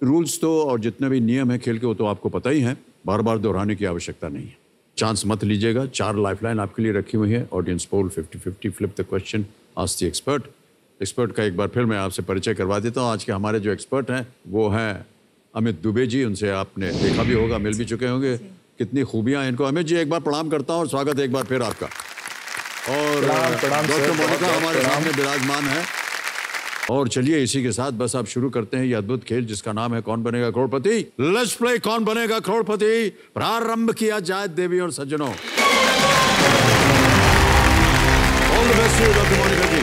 रूल्स तो और जितने भी नियम हैं खेल के वो तो आपको पता ही हैं, बार बार दोहराने की आवश्यकता नहीं है। चांस मत लीजिएगा, 4 लाइफलाइन आपके लिए रखी हुई है। Audience poll 50-50, flip the question, ask the expert. Expert का एक बार फिर मैं आपसे परिचय करवा देता हूँ। आज के हमारे जो एक्सपर्ट हैं वो हैं अमित दुबे जी। उनसे आपने देखा भी होगा, मिल भी चुके होंगे। कितनी खूबियाँ हैं इनको। अमित जी, एक बार प्रणाम करता हूँ और स्वागत है एक बार फिर आपका। और डॉक्टर मोनिका हमारे सामने विराजमान है। और चलिए इसी के साथ बस आप शुरू करते हैं ये अद्भुत खेल जिसका नाम है कौन बनेगा करोड़पति। लेट्स प्ले कौन बनेगा करोड़पति। प्रारंभ किया जाए देवी और सज्जनों। All the best doctor Monika ji.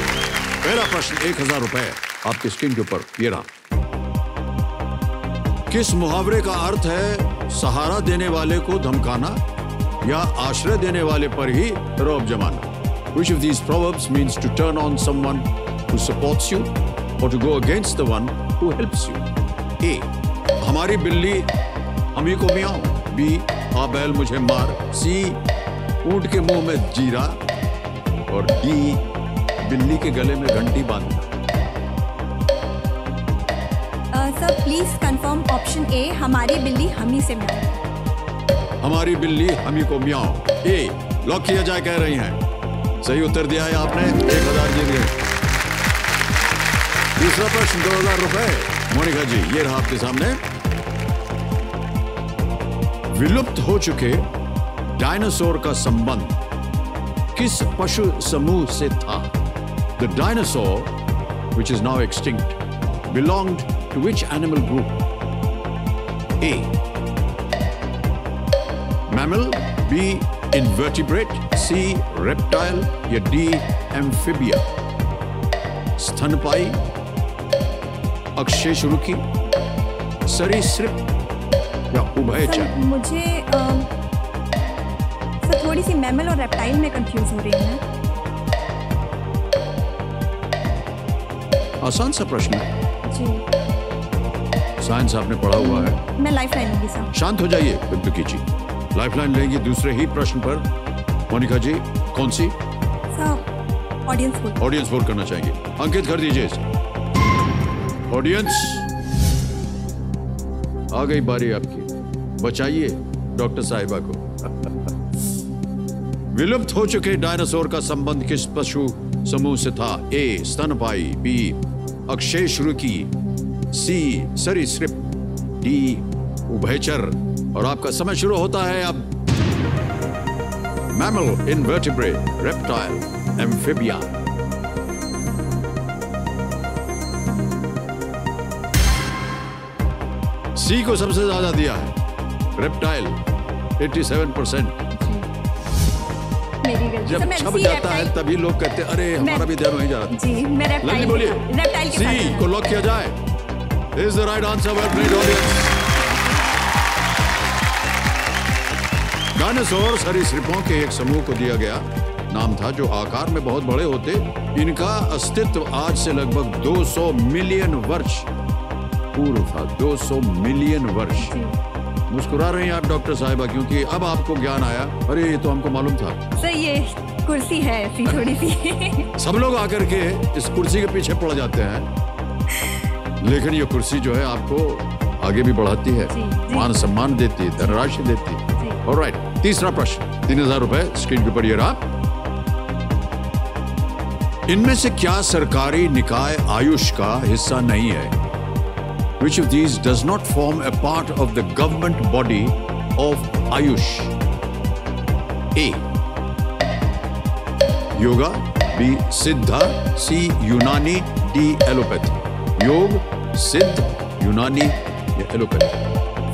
पहला प्रश्न 1000 रुपए आपकी स्क्रीन के ऊपर ये रहा। किस मुहावरे का अर्थ है सहारा देने वाले को धमकाना या आश्रय देने वाले पर ही रौब जमाना? Which of these proverbs means to turn on someone who supports you or to go against the one who helps you? A. हमारी बिल्ली हम ही को मियाऊं। B. आ बैल मुझे मार। C. ऊंट के मुंह में जीरा। और D. बिल्ली के गले में घंटी बांधना। Sir, please confirm option A, हमारी बिल्ली हम ही से मियाऊं। हमारी बिल्ली हम ही को मियाऊं। A. लॉक किया जाए कह रही हैं। सही उत्तर दिया है आपने, 1000 जीत गए। दूसरा प्रश्न 2000 रुपए। मोनिका जी, ये रहा आपके सामने। विलुप्त हो चुके डायनासोर का संबंध किस पशु समूह से था? The dinosaur, which is now extinct, belonged to which animal group? A. Mammal. B. Invertebrate. C. Reptile. या D. Amphibia. स्तनपाई, अकशेरुकी, सरीसृप या उभयचर? मुझे सर थोड़ी सी मैमल और रेप्टाइल में कंफ्यूज हो रही हूँ। आसान सा प्रश्न है जी। साइंस आपने पढ़ा हुआ है। मैं लाइफलाइन लूंगी सर। शांत हो जाइए बिंदु जी। लाइफलाइन लेंगी दूसरे ही प्रश्न पर। मोनिका जी, कौन सी? Sir, audience poll. Audience poll करना चाहेंगे, अंकित कर दीजिए इसे। ऑडियंस, आ गई बारी आपकी, बचाइए डॉक्टर साहिबा को। विलुप्त हो चुके डायनासोर का संबंध किस पशु समूह से था? ए. स्तनपाई। बी. अकशेरुकी। सी. सरीसृप। डी. उभयचर। और आपका समय शुरू होता है अब। Mammal, invertebrate, reptile, amphibia. C को सबसे ज्यादा दिया है, रेप्टाइल 87%। जब छप जाता है तभी लोग कहते हैं अरे हमारा भी ध्यान वहीं जा रहा जी, मैं रेप्टाइल बोलिए। रेप्टाइल के साथ सी को लॉक किया जाए। Is the right answer. Well played audience. Dinosaur सरीसृपों के एक समूह को दिया गया नाम था जो आकार में बहुत बड़े होते। इनका अस्तित्व आज से लगभग 200 मिलियन वर्ष पूर्व था। 200 मिलियन वर्ष। मुस्कुरा रही हैं आप डॉक्टर साहिबा, क्योंकि अब आपको ज्ञान आया। अरे ये तो हमको मालूम था। सर ये कुर्सी है ऐसी थोड़ी सी। सब लोग आकर के इस कुर्सी के पीछे पड़ जाते हैं, लेकिन ये कुर्सी जो है आपको आगे भी बढ़ाती है, मान सम्मान देती है, धनराशि देती है। ऑलराइट, तीसरा प्रश्न, 3000 रुपए स्क्रीन के ऊपर ये रहा। इनमें से क्या सरकारी निकाय आयुष का हिस्सा नहीं है? Which of these does not form a part of the government body of Ayush? A. Yoga, B. Siddha, C. Unani, D. Allopathy. योग, सिद्ध, यूनानी या allopathy?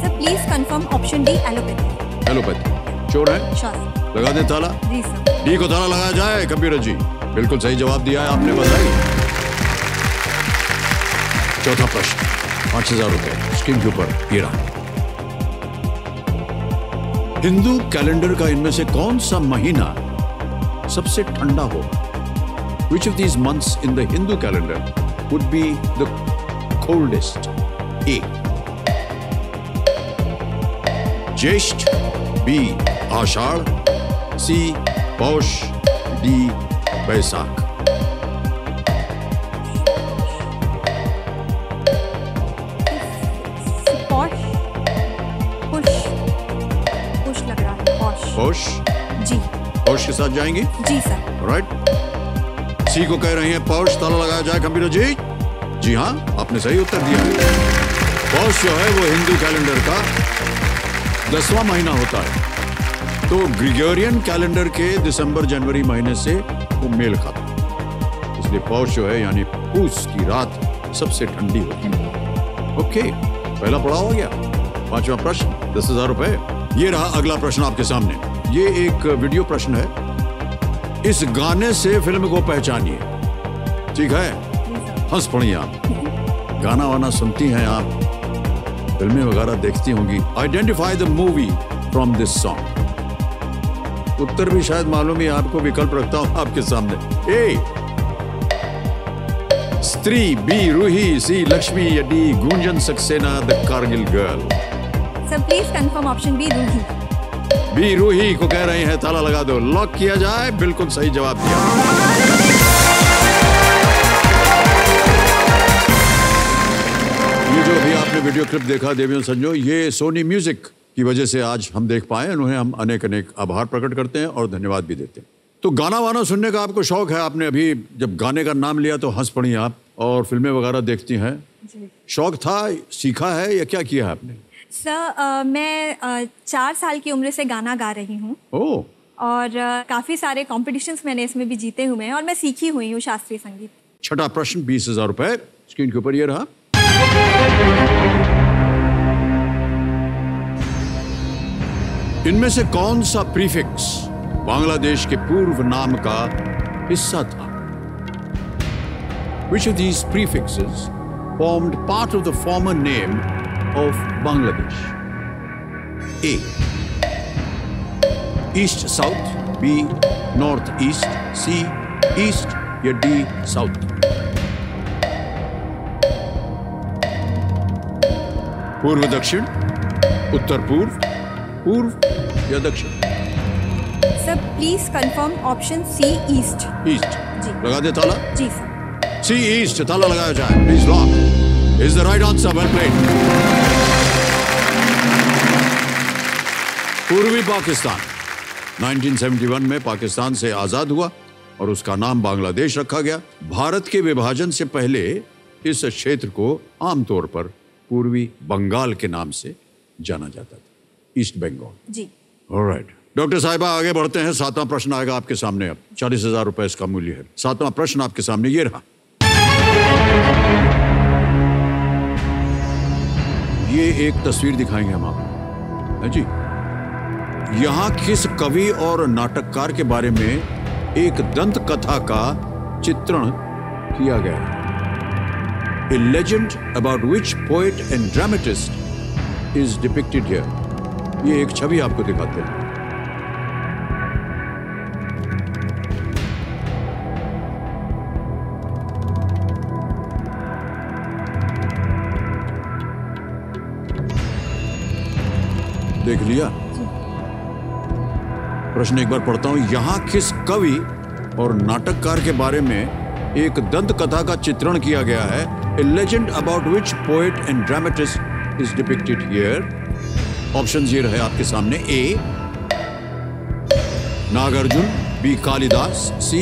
Sir please confirm option D allopathy. Allopathy sure है? Sure. लगा दें ताला? जी sir. D को ताला लगाया जाए कंप्यूटर जी। बिल्कुल सही जवाब दिया है आपने, बधाई। चौथा प्रश्न, 5000 रुपए स्क्रीन के ऊपर ये रहा। हिंदू कैलेंडर का इनमें से कौन सा महीना सबसे ठंडा होगा? Which of these months in the Hindu calendar would be the coldest? A. ज्येष्ठ, B. आषाढ़, C. पौष, D. बैसाख। पौष? जी। पौष के साथ जाएंगी? जी सर। राइट। सी को कह रही हैं पौष, ताला लगाया जाए कंप्यूटर जी। जी हाँ, आपने सही उत्तर दिया। पौष जो है वो हिंदू कैलेंडर का 10वां महीना होता है, तो ग्रेगोरियन कैलेंडर के दिसंबर जनवरी महीने से वो मेल खाता है, इसलिए पौष जो है यानी पूस की रात सबसे ठंडी होती है। ओके, पहला पड़ाव हो गया। 5वां प्रश्न, 10,000 रुपए। ये रहा अगला प्रश्न आपके सामने। ये एक वीडियो प्रश्न है। इस गाने से फिल्म को पहचानिए। ठीक है, हंस पड़िए आप। गाना वाना सुनती हैं आप, फिल्में वगैरह देखती होंगी। Identify the movie from this song. उत्तर भी शायद मालूम ही आपको, विकल्प रखता हूं आपके सामने। ए स्त्री, बी रूही, सी लक्ष्मी या D Gunjan Saxena the Kargil girl. Sir please confirm option B Roohi. B Roohi को कह रहे हैं, ताला लगा दो। लॉक किया जाए। बिल्कुल सही जवाब दिया। ये जो भी आपने वीडियो क्लिप देखा देवी और संजो, ये सोनी म्यूजिक की वजह से आज हम देख पाए। उन्हें हम अनेक अनेक आभार प्रकट करते हैं और धन्यवाद भी देते हैं। तो गाना वाना सुनने का आपको शौक है? आपने अभी जब गाने का नाम लिया तो हंस पड़ी आप, और फिल्में वगैरह देखती हैं। शौक था, सीखा है या क्या किया है आपने? सर मैं 4 साल की उम्र से गाना गा रही हूँ। ओह। और काफ़ी सारे कॉम्पिटिशन्स मैंने इसमें भी जीते हुए हैं और मैं सीखी हुई हूँ शास्त्रीय संगीत। छठा प्रश्न, 20,000 रुपए स्क्रीन के ऊपर ये रहा। इनमें से कौन सा प्रीफिक्स बांग्लादेश के पूर्व नाम का हिस्सा था? Which of these prefixes formed part of the former name of Bangladesh? A. East South, B. North East, C. East या D. South? पूर्व दक्षिण, उत्तर पूर्व, पूर्व या दक्षिण? Sir please confirm option C east. East. जी। लगा दे ताला? जी सर। सी ईस्ट, ताला लगाया जाए। Please lock is the right answer. Well played. पूर्वी पाकिस्तान 1971 में पाकिस्तान से आजाद हुआ और उसका नाम बांग्लादेश रखा गया। भारत के विभाजन से पहले इस क्षेत्र को आमतौर पर पूर्वी बंगाल के नाम से जाना जाता था, ईस्ट बंगाल। जी। ऑलराइट डॉक्टर साहिबा, आगे बढ़ते हैं। 7वां प्रश्न आएगा आपके सामने। अब 40,000 रुपए इसका मूल्य है। 7वां प्रश्न आपके सामने ये रहा। ये एक तस्वीर दिखाएंगे हम आपको, है जी। यहां किस कवि और नाटककार के बारे में एक दंत कथा का चित्रण किया गया है? A legend about which poet and dramatist is depicted here? ये एक छवि आपको दिखाते हैं। देख लिया? प्रश्न एक बार पढ़ता हूं। यहां किस कवि और नाटककार के बारे में एक दंत कथा का चित्रण किया गया है? A legend about which poet and dramatist is depicted here? Options ये रहे आपके सामने। ए नागार्जुन, बी कालिदास, सी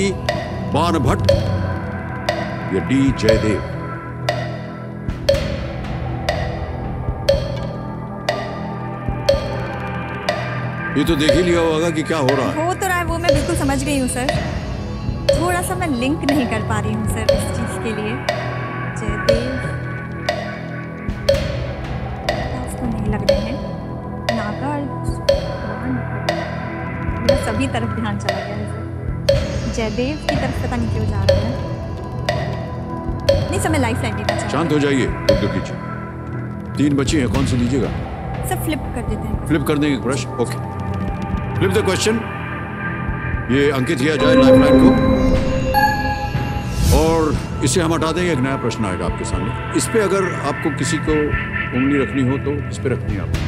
बाणभट्ट या डी जयदेव। ये तो देख ही लिया होगा कि क्या हो रहा है। हो तो रहा है, वो मैं बिल्कुल समझ गई हूँ सर। थोड़ा सा मैं लिंक नहीं कर पा रही हूँ सर इस चीज़ के लिए। जयदेव उसको नहीं लग रहे हैं। नागार्जुन, मेरा सभी तरफ ध्यान चला गया है सर। जयदेव की तरफ पता नहीं क्यों जा रहा है। नहीं सर, मैं लाइफ लाइन लेना चाहूँ। शांत हो जाइए, रुक कीजिए। 3 बची हैं, कौन सी लीजिएगा? सब फ्लिप कर देते हैं। फ्लिप कर देंगे प्रश्न। Okay, flip the question. ये अंकित किया जाए लाइफ लाइन को और इसे हम हटा देंगे। एक नया प्रश्न आएगा आपके सामने। इस पे अगर आपको किसी को उंगली रखनी हो तो इस पे रखनी है आपको।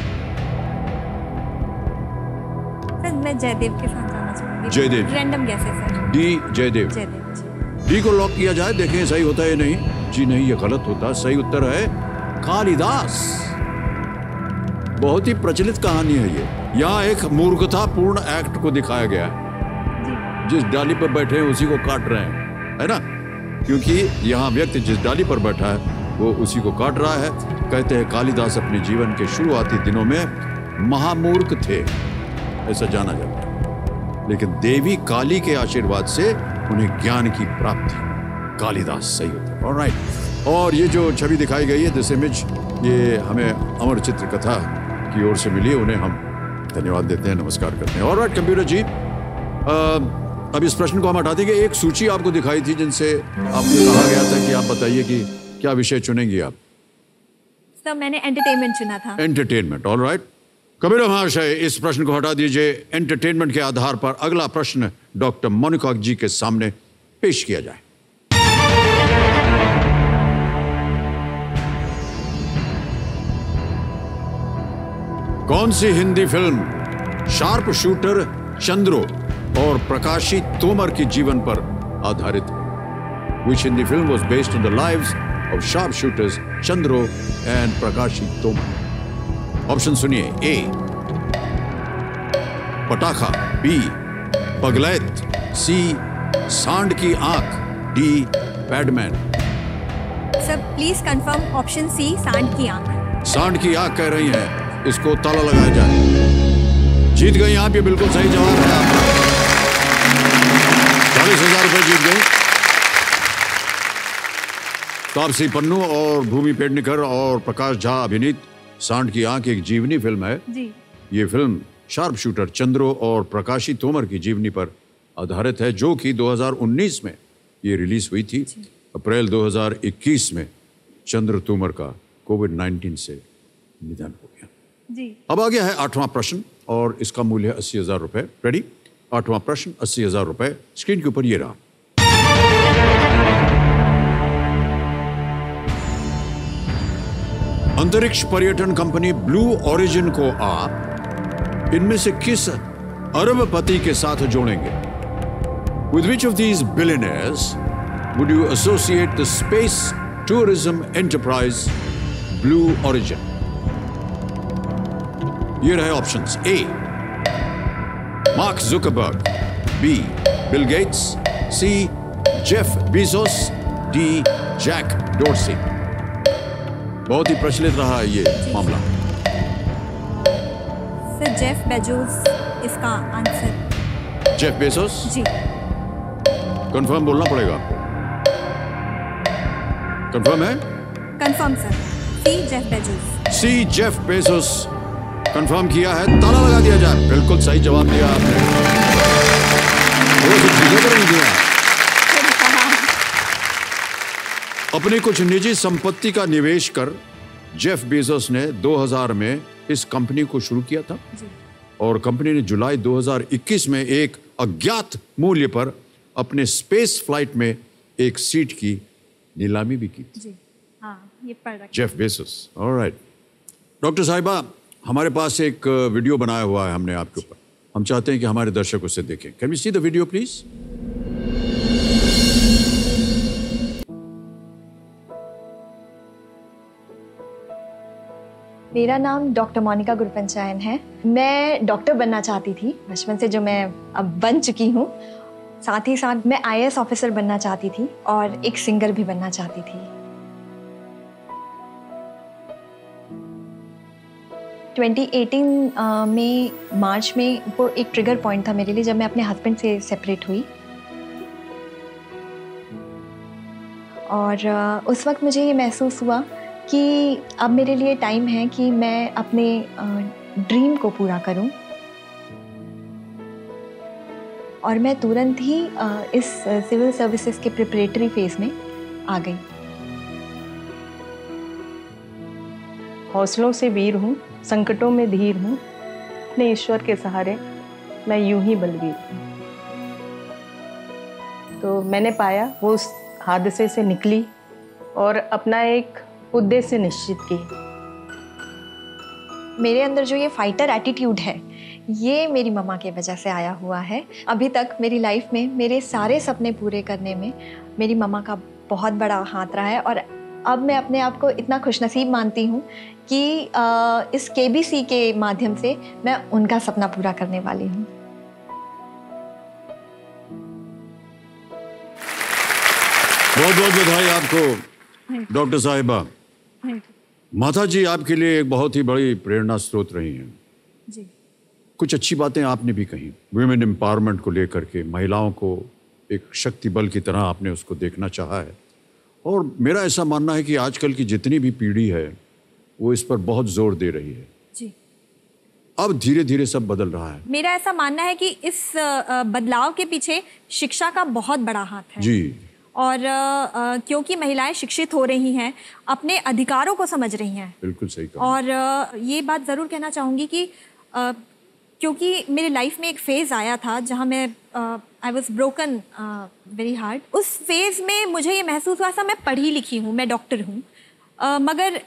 सर मैं जयदेव के साथ जाना चाहूँगी। जयदेव। रैंडम गैस है सर। डी जयदेव। जयदेव जी। डी को लॉक किया जाए, देखें सही होता है या नहीं। जी नहीं, ये गलत होता। सही उत्तर है कालिदास। बहुत ही प्रचलित कहानी है ये। यहाँ एक मूर्खतापूर्ण एक्ट को दिखाया गया है। जिस डाली पर बैठे हैं उसी को काट रहे हैं, है ना? क्योंकि यहाँ व्यक्ति जिस डाली पर बैठा है वो उसी को काट रहा है। कहते हैं कालिदास अपने जीवन के शुरुआती दिनों में महामूर्ख थे, ऐसा जाना जाता है। लेकिन देवी काली के आशीर्वाद से उन्हें ज्ञान की प्राप्ति। कालिदास सही होता है। ऑलराइट। और ये जो छवि दिखाई गई है, दिस इमेज, ये हमें अमर चित्र कथा की ओर से मिली। उन्हें हम धन्यवाद देते हैं, नमस्कार करते हैं। ऑलराइट कंप्यूटर जी, अब इस प्रश्न को हम हटा देंगे। एक सूची आपको दिखाई थी जिनसे आपको कहा गया था कि आप बताइए कि क्या विषय चुनेंगी आप। सर मैंने एंटरटेनमेंट चुना था। Entertainment, alright. कबीर महाशय, इस प्रश्न को हटा दीजिए। एंटरटेनमेंट के आधार पर अगला प्रश्न डॉक्टर मोनिका जी के सामने पेश किया जाए। कौन सी Hindi film sharp shooter Chandro और प्रकाशी तोमर के जीवन पर आधारित है? Which Hindi film was based on the lives of sharpshooters Chandro and Prakashi Tomar? Option सुनिए। A Pataakha, B Pagglait, C Saand Ki Aankh, D Padman. Sir please confirm option C, Saand Ki आंख। सांड की आंख कह रही हैं, इसको ताला लगाया जाए। जीत गई आप, ये बिल्कुल सही जवाब है आपका। 40,000 रुपए जीत गए। तापसी पन्नू और भूमि पेडनेकर और प्रकाश झा अभिनीत सांड की आंख एक जीवनी फिल्म है जी। ये फिल्म शार्प शूटर चंद्रो और प्रकाशी तोमर की जीवनी पर आधारित है, जो कि 2019 में ये रिलीज हुई थी। अप्रैल 2021 में चंद्र तोमर का कोविड-19 से निधन हो गया जी। अब आ गया है 8वां प्रश्न और इसका मूल्य है 80,000 रुपए। रेडी? 8वां प्रश्न 80,000 रुपए। स्क्रीन के ऊपर ये रहा। अंतरिक्ष पर्यटन कंपनी ब्लू ओरिजिन को आप इनमें से किस अरबपति के साथ जोड़ेंगे? With which of these billionaires would you associate the space tourism enterprise Blue Origin? ये रहे ऑप्शंस। A Mark Zuckerberg, B Bill Gates, C Jeff Bezos, D Jack Dorsey. बहुत ही प्रचलित रहा है ये मामला। सर जेफ बेजोस इसका answer. Jeff Bezos ji. Confirm बोलना पड़ेगा आपको। कंफर्म है? Confirm sir. C Jeff Bezos. C Jeff Bezos confirm किया है। ताला लगा दिया जाए। बिल्कुल सही जवाब दिया आपने। वो तो चीजें तो नहीं दिया। अपनी कुछ निजी संपत्ति का निवेश कर जेफ बेजोस ने 2000 में इस कंपनी को शुरू किया था और कंपनी ने जुलाई 2021 में एक अज्ञात मूल्य पर अपने स्पेस फ्लाइट में एक सीट की नीलामी भी की थी। जी हाँ, ये पढ़ रखा। Jeff Bezos. ऑलराइट डॉक्टर साहिबा, हमारे पास एक वीडियो बनाया हुआ है हमने आपके ऊपर, हम चाहते हैं कि हमारे दर्शक उसे देखें। Can we see the video please? मेरा नाम डॉक्टर मोनिका गुरपंचायन है। मैं डॉक्टर बनना चाहती थी बचपन से, जो मैं अब बन चुकी हूँ। साथ ही साथ मैं IAS ऑफिसर बनना चाहती थी और एक सिंगर भी बनना चाहती थी। 2018 में मार्च में वो एक ट्रिगर पॉइंट था मेरे लिए, जब मैं अपने हस्बैंड से सेपरेट हुई। और उस वक्त मुझे ये महसूस हुआ कि अब मेरे लिए टाइम है कि मैं अपने ड्रीम को पूरा करूं। और मैं तुरंत ही इस सिविल सर्विसेज के प्रिपरेटरी फेज में आ गई। हौसलों से वीर हूँ, संकटों में धीर हूँ, अपने ईश्वर के सहारे मैं यूं ही बलवीर हूँ। तो मैंने पाया वो उस हादसे से निकली और अपना एक उद्देश्य निश्चित की। मेरे अंदर जो ये फाइटर एटीट्यूड है, ये मेरी मम्मा की वजह से आया हुआ है। अभी तक मेरी लाइफ में मेरे सारे सपने पूरे करने में मेरी मम्मा का बहुत बड़ा हाथ रहा है। और अब मैं अपने आप को इतना खुशनसीब मानती हूँ कि इस KBC के माध्यम से मैं उनका सपना पूरा करने वाली हूँ। बहुत बहुत बधाई आपको डॉक्टर साहिबा। माता जी आपके लिए एक बहुत ही बड़ी प्रेरणा स्रोत रही हैं। जी। कुछ अच्छी बातें आपने भी कही, वुमेन एम्पावरमेंट को लेकर के, महिलाओं को एक शक्ति बल की तरह आपने उसको देखना चाहा है। और मेरा ऐसा मानना है कि आजकल की जितनी भी पीढ़ी है वो इस पर बहुत जोर दे रही है। जी। अब धीरे धीरे सब बदल रहा है। मेरा ऐसा मानना है कि इस बदलाव के पीछे शिक्षा का बहुत बड़ा हाथ है। जी। और क्योंकि महिलाएं शिक्षित हो रही हैं, अपने अधिकारों को समझ रही हैं। बिल्कुल सही कहा। और ये बात ज़रूर कहना चाहूँगी कि क्योंकि मेरी लाइफ में एक फेज़ आया था जहाँ मैं I was broken very hard. उस फेज़ में मुझे ये महसूस हुआ, सा मैं पढ़ी लिखी हूँ, मैं डॉक्टर हूँ, मगर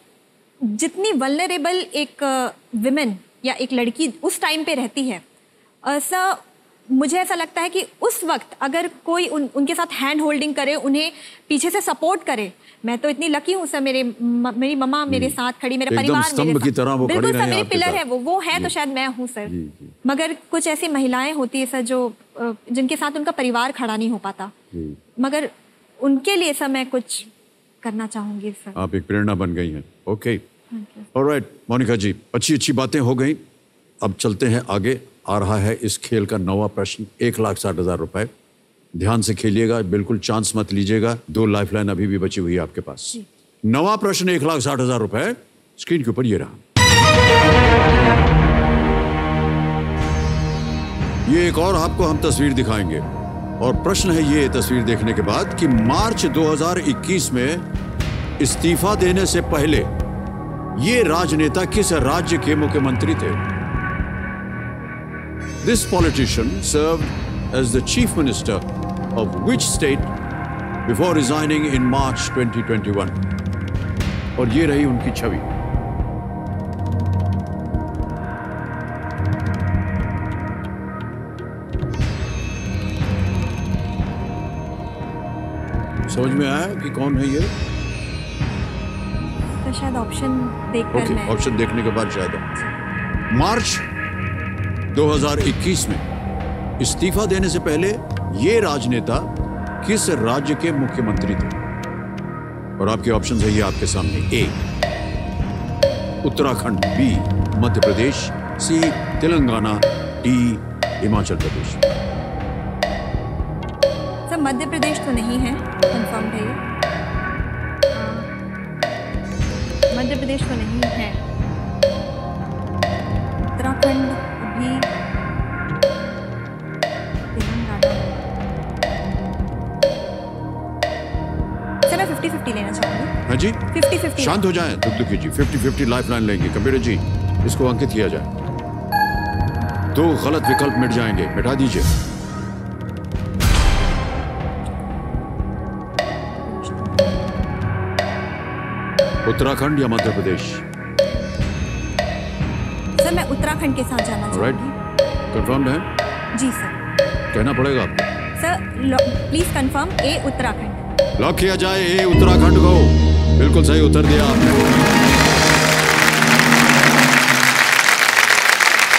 जितनी वल्नरेबल एक विमेन या एक लड़की उस टाइम पे रहती है, मुझे ऐसा लगता है कि उस वक्त अगर कोई उनके साथ हैंड होल्डिंग करे, उन्हें पीछे से सपोर्ट करे। मैं तो इतनी लकी हूँ सर, मेरी मम्मा मेरे साथ खड़ी, मेरा परिवार मेरे साथ, की तरह वो बिल्कुल सर, मेरी पिलर है वो है तो शायद मैं हूँ सर। मगर कुछ ऐसी महिलाएं होती है सर जो जिनके साथ उनका परिवार खड़ा नहीं हो पाता, मगर उनके लिए सर मैं कुछ करना चाहूंगी सर। आप एक प्रेरणा बन गई हैं। ओके, ऑलराइट मोनिका जी, अच्छी बातें हो गई। अब चलते हैं आगे। आ रहा है इस खेल का नवा प्रश्न, 1,60,000 रुपए। ध्यान से खेलिएगा, बिल्कुल चांस मत लीजिएगा। 2 लाइफलाइन अभी भी बची हुई है आपके पास। नवा प्रश्न 1,60,000 रुपए स्क्रीन के ऊपर ये रहा। ये एक और आपको हम तस्वीर दिखाएंगे और प्रश्न है ये तस्वीर देखने के बाद कि मार्च 2021 में इस्तीफा देने से पहले ये राजनेता किस राज्य के मुख्यमंत्री थे? This politician served as the chief minister of which state before resigning in March 2021? और ये रही उनकी छवि। समझ में आया कि कौन है ये? तो शायद ऑप्शन देखकर मैं ऑप्शन देखने के बाद शायद मार्च 2021 में इस्तीफा देने से पहले ये राजनेता किस राज्य के मुख्यमंत्री थे? और आपके ऑप्शन है ये आपके सामने। ए उत्तराखंड, बी मध्य प्रदेश, सी तेलंगाना, डी हिमाचल प्रदेश। सर मध्य प्रदेश तो नहीं है, कंफर्म है ये। मध्य प्रदेश तो नहीं है। उत्तराखंड भी, तेलंगाना। सर मैं 50-50 लेना चाहूँगी। हाँ जी, 50-50। शांत हो जाएं, दुखी जी। 50-50 लाइफलाइन लेंगे। कंप्यूटर जी इसको अंकित किया जाए। 2 गलत विकल्प मिट जाएंगे, मिटा दीजिए। उत्तराखंड या मध्य प्रदेश? सर मैं उत्तराखंड के साथ जाना राइट, चाहूँगी। कंफर्म है? जी सर। कहना पड़ेगा आपको। Sir please confirm A Uttarakhand. Lock किया जाए ए उत्तराखंड को। बिल्कुल सही उत्तर दिया आपने।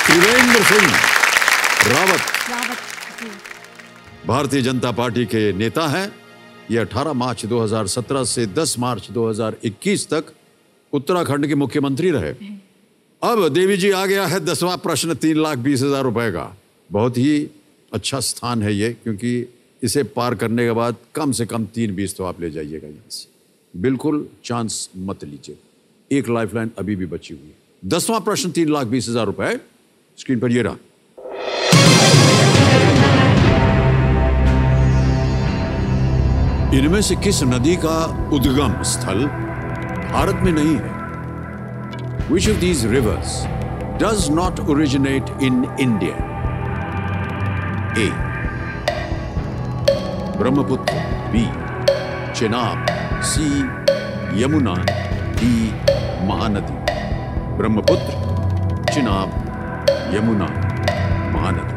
त्रिवेंद्र सिंह रावत भारतीय जनता पार्टी के नेता हैं। ये 18 मार्च 2017 से 10 मार्च 2021 तक उत्तराखंड के मुख्यमंत्री रहे। अब देवी जी आ गया है 10वां प्रश्न 3,20,000 रुपए का। बहुत ही अच्छा स्थान है ये, क्योंकि इसे पार करने के बाद कम से कम 3,20 तो आप ले जाइएगा यहाँ से। बिल्कुल चांस मत लीजिए, एक लाइफलाइन अभी भी बची हुई है। 10वां प्रश्न 3,20,000 रुपए स्क्रीन पर ये रहा। इनमें से किस नदी का उद्गम स्थल भारत में नहीं है? Which of these rivers does not originate in India? A. Brahmaputra, B. Chenab, C. Yamuna, D. Mahanadi. Brahmaputra, Chenab, Yamuna, Mahanadi.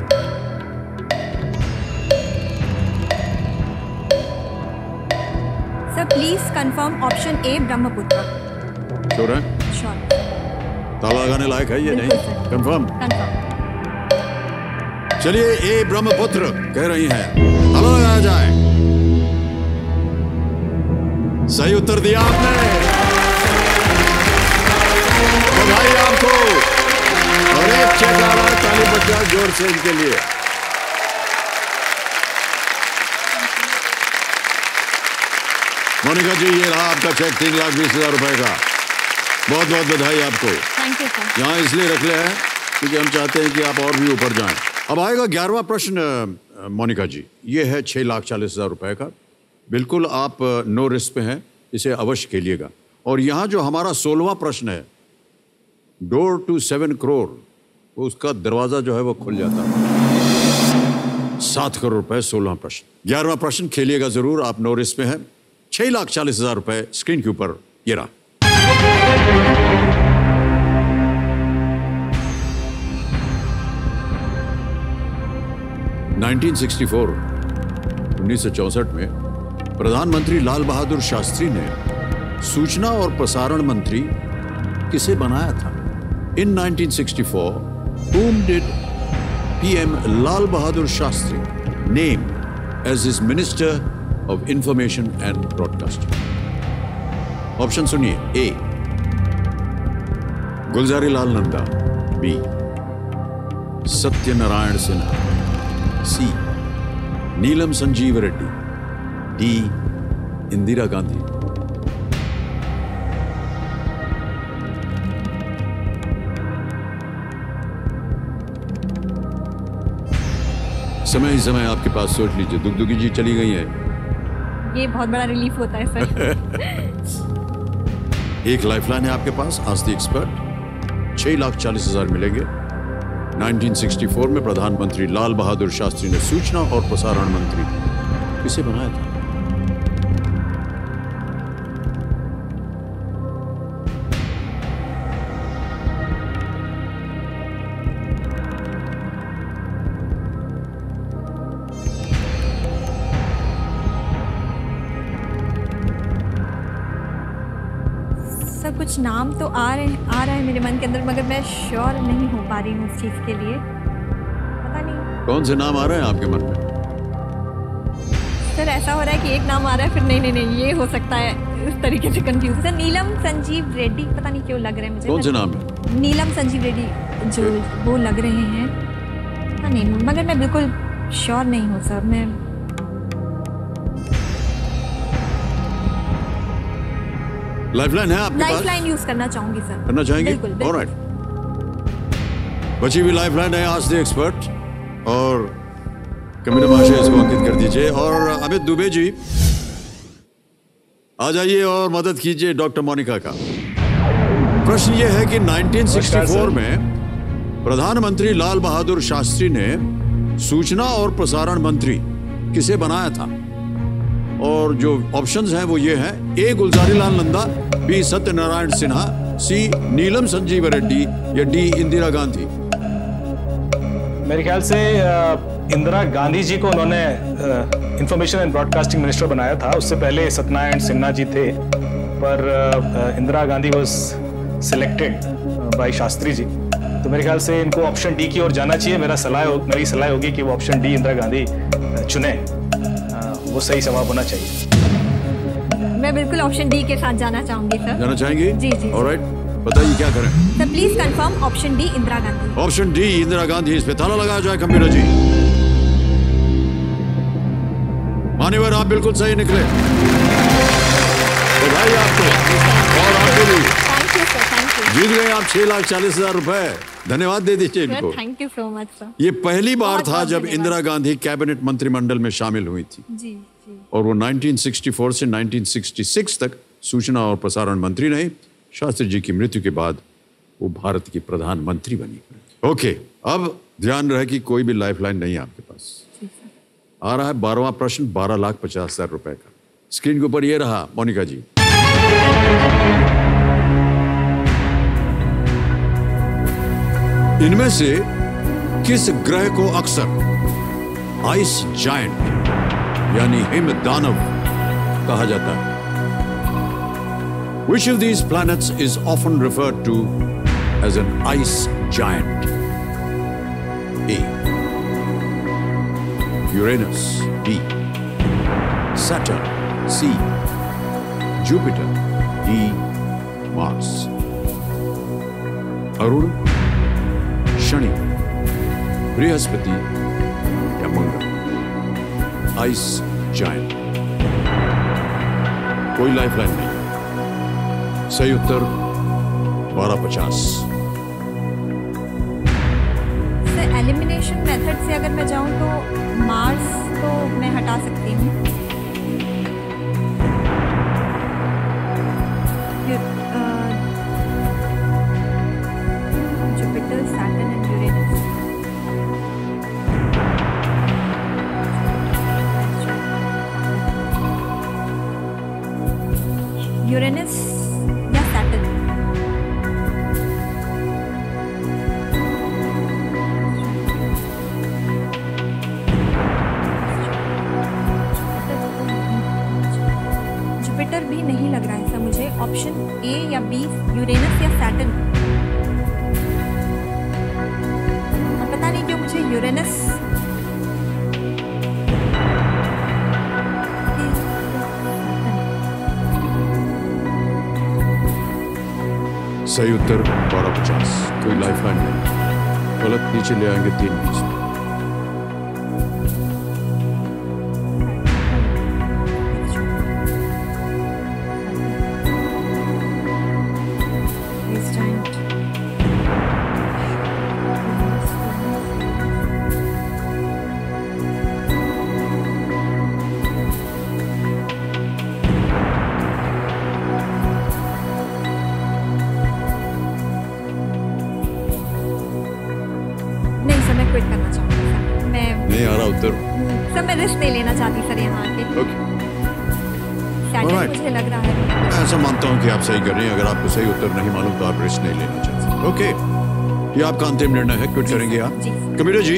Sir please confirm option A Brahmaputra. Sure है? श्योर। ताला लगाने लायक है ये? नहीं, बिल्कुल सर। कंफर्म। कंफर्म। चलिए ए ब्रह्मपुत्र कह रही हैं, ताला लगाया जाए। सही उत्तर दिया आपने, बधाई आपको। और एक चेक आ रहा है, ताली बज जाए जोर से इनके लिए। मोनिका जी, ये रहा आपका चेक 3,20,000 रुपए का। बहुत बहुत बधाई आपको। Thank you sir. यहाँ इसलिए रख ले हैं क्योंकि हम चाहते हैं कि आप और भी ऊपर जाएं। अब आएगा 11वां प्रश्न मोनिका जी। ये है 6,40,000 रुपए का। बिल्कुल आप नो रिस्क पे हैं, इसे अवश्य खेलिएगा। और यहाँ जो हमारा 16वां प्रश्न है, डोर टू 7 करोड़, उसका दरवाजा जो है वो खुल जाता है। 7 करोड़ रुपए 16वां प्रश्न। 11वां प्रश्न खेलिएगा जरूर, आप नो रिस्क पे हैं। 6,40,000 रुपए स्क्रीन के ऊपर ये रहा। (1964) 1964 में प्रधानमंत्री लाल बहादुर शास्त्री ने सूचना और प्रसारण मंत्री किसे बनाया था? In 1964, whom did PM Lal Bahadur Shastri name as his Minister of Information and Broadcasting? Option सुनिए। ए. गुलजारी लाल नंदा, बी. सत्यनारायण सिन्हा, सी. नीलम संजीव रेड्डी, डी. इंदिरा गांधी। समय ही समय आपके पास, सोच लीजिए। दुगदुगी जी चली गई है। ये बहुत बड़ा रिलीफ होता है सर। एक लाइफलाइन है आपके पास, आज द एक्सपर्ट। 6,40,000 मिलेंगे। 1964 में प्रधानमंत्री लाल बहादुर शास्त्री ने सूचना और प्रसारण मंत्री किसे बनाया था? कुछ नाम तो आ रहा है मेरे मन के अंदर, मगर मैं श्योर नहीं हो पा रही हूँ उस चीज के लिए। पता नहीं कौन से नाम आ रहे हैं आपके मन में? सर ऐसा हो रहा है कि एक नाम आ रहा है, फिर नहीं ये हो सकता है, इस तरीके से कंफ्यूज। सर नीलम संजीव रेड्डी, पता नहीं क्यों लग रहा है मुझे। कौन से नाम है? नीलम संजीव रेड्डी जो वो लग रहे हैं, पता नहीं, मगर मैं बिल्कुल श्योर नहीं हूँ सर। मैं लाइफलाइन है आपके पास? लाइफलाइन यूज करना चाहूंगी सर। करना चाहेंगे? बिल्कुल, बिल्कुल। ऑलराइट, बची हुई लाइफलाइन है आज द एक्सपर्ट, और कमिश्नर महाशय इसको अंकित कर दीजिए। और अमित दुबे जी आ जाइए और मदद कीजिए डॉक्टर मोनिका का। प्रश्न ये है कि 1964 में प्रधानमंत्री लाल बहादुर शास्त्री ने सूचना और प्रसारण मंत्री किसे बनाया था? और जो ऑप्शंस हैं वो ये हैं: ए गुलजारीलाल नंदा, बी सत्यनारायण सिन्हा, सी नीलम संजीव रेड्डी या डी इंदिरा गांधी। मेरे ख्याल से इंदिरा गांधी जी को उन्होंने इंफॉर्मेशन एंड ब्रॉडकास्टिंग मिनिस्टर बनाया था। उससे पहले सत्यनारायण सिन्हा जी थे, पर Indira Gandhi was selected by Shastri ji. तो मेरे ख्याल से इनको ऑप्शन डी की ओर जाना चाहिए। मेरी सलाह होगी कि वो ऑप्शन डी इंदिरा गांधी चुने, वो सही जवाब होना चाहिए। मैं बिल्कुल ऑप्शन डी के साथ जाना चाहूंगी सर। जाना चाहेंगे? जी जी। ऑलराइट, बताइए क्या करें। Sir please confirm option D Indira Gandhi. Option D Indira Gandhi, इस पे ताला लगाया जाए कंप्यूटर जी। मान्यवर आप बिल्कुल सही निकले, बधाई आपको और आपको भी। Thank you sir, thank you. जीत गए आप 6,40,000 रुपए। धन्यवाद दे दीजिए इनको। Thank you so much sir. ये पहली बार बहुत था बहुत जब धन्यवाद। इंदिरा गांधी कैबिनेट मंत्रिमंडल में शामिल हुई थी जी जी। और वो 1964 से 1966 तक सूचना और प्रसारण मंत्री रही। शास्त्री जी की मृत्यु के बाद वो भारत की प्रधानमंत्री बनी। ओके, अब ध्यान रहे कि कोई भी लाइफलाइन नहीं है आपके पास। आ रहा है 12वां प्रश्न, 12,50,000 रुपए का। स्क्रीन के ऊपर ये रहा मोनिका जी। इनमें से किस ग्रह को अक्सर आइस जायंट यानी हिम दानव कहा जाता है? Which of these planets is often referred to as an ice giant? A. Uranus. B. Saturn. C. Jupiter. D. Mars. Arun, शनि, बृहस्पति या मंगल? Ice giant. कोई लाइफलाइन नहीं। सही उत्तर 12,50। सर एलिमिनेशन मेथड से अगर मैं जाऊं तो मार्स तो मैं हटा सकती हूँ। Jupiter, Saturn and Uranus. Uranus या सैटर्न? जुपिटर भी नहीं लग रहा है सर मुझे। ऑप्शन ए या बी, यूरेनस या सैटर्न। और पता नहीं क्यों मुझे यूरेनस सही उत्तर 12,50। कोई लाइफलाइन नहीं। गलत नीचे ले आएंगे 3 20। सर मैं रिस्क नहीं लेना चाहती सर यहाँ आके। Alright. मुझे लग रहा है। मैं ऐसा मानता हूँ कि आप सही कर रहे हैं। अगर आपको सही उत्तर नहीं मालूम तो आप रिस्क नहीं लेना चाहते। ओके, ये आपका अंतिम निर्णय है। क्विट करेंगे आप? कंप्यूटर जी,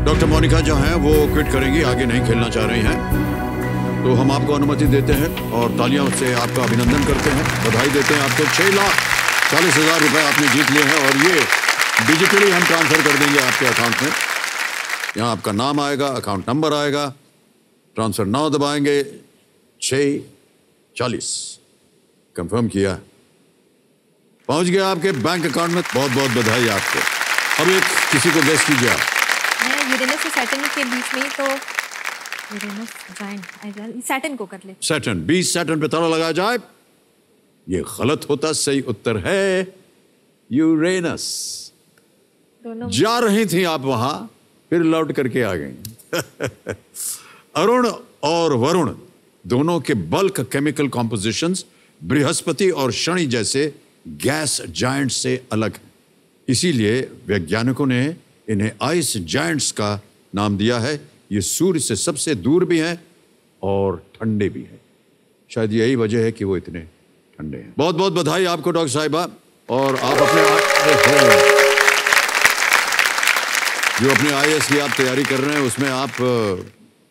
डॉक्टर मोनिका जो हैं वो क्विट करेंगी, आगे नहीं खेलना चाह रही हैं। तो हम आपको अनुमति देते हैं और तालियों से आपका अभिनंदन करते हैं, बधाई देते हैं आपको। 6,40,000 रुपए आपने जीत लिए हैं और ये डिजिटली हम ट्रांसफर कर देंगे आपके अकाउंट में। यहाँ आपका नाम आएगा, अकाउंट नंबर आएगा, ट्रांसफर नाउ दबाएंगे। 6,40 कंफर्म किया, पहुंच गया आपके बैंक अकाउंट में। बहुत बहुत बधाई आपको। अब एक किसी को गेस कीजिए आप। मैं यूरेनस और सैटर्न के बीच में, तो यूरेनस जायंट, सैटर्न को कर ले। सैटर्न, 20 सैटर्न पे ताला लगाया जाए। ये गलत होता, सही उत्तर है यूरेनस। जा रही थी आप वहां, फिर लौट करके आ गई। अरुण और वरुण दोनों के बल्क केमिकल कॉम्पोजिशंस बृहस्पति और शनि जैसे गैस जायंट से अलग हैं। इसीलिए वैज्ञानिकों ने इन्हें आइस जायंट्स का नाम दिया है। ये सूर्य से सबसे दूर भी हैं और ठंडे भी हैं। शायद यही वजह है कि वो इतने ठंडे हैं। बहुत बहुत बधाई आपको डॉक्टर साहिबा। और आप अपने जो अपने IAS की आप तैयारी कर रहे हैं उसमें आप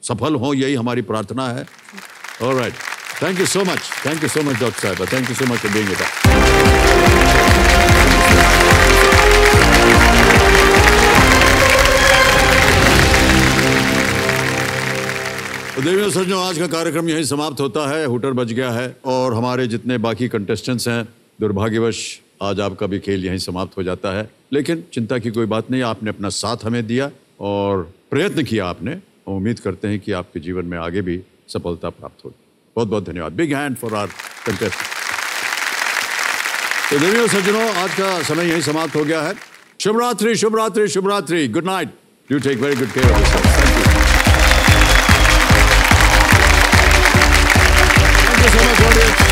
सफल हों, यही हमारी प्रार्थना है। Alright, thank you so much doctor साहिबा, thank you so much for being with us. तो देवियों सज्जनों, आज का कार्यक्रम यहीं समाप्त होता है। हुटर बज गया है और हमारे जितने बाकी कंटेस्टेंट्स हैं, दुर्भाग्यवश आज आपका भी खेल यहीं समाप्त हो जाता है। लेकिन चिंता की कोई बात नहीं, आपने अपना साथ हमें दिया और प्रयत्न किया आपने। उम्मीद करते हैं कि आपके जीवन में आगे भी सफलता प्राप्त होगी। बहुत बहुत धन्यवाद। Big hand for our contestant. तो देवियों सज्जनों, आज का समय यहीं समाप्त हो गया है। शुभ रात्रि, शुभ रात्रि, शुभ रात्रि। Good night. You take very good care of yourself. Thank you so much, audience.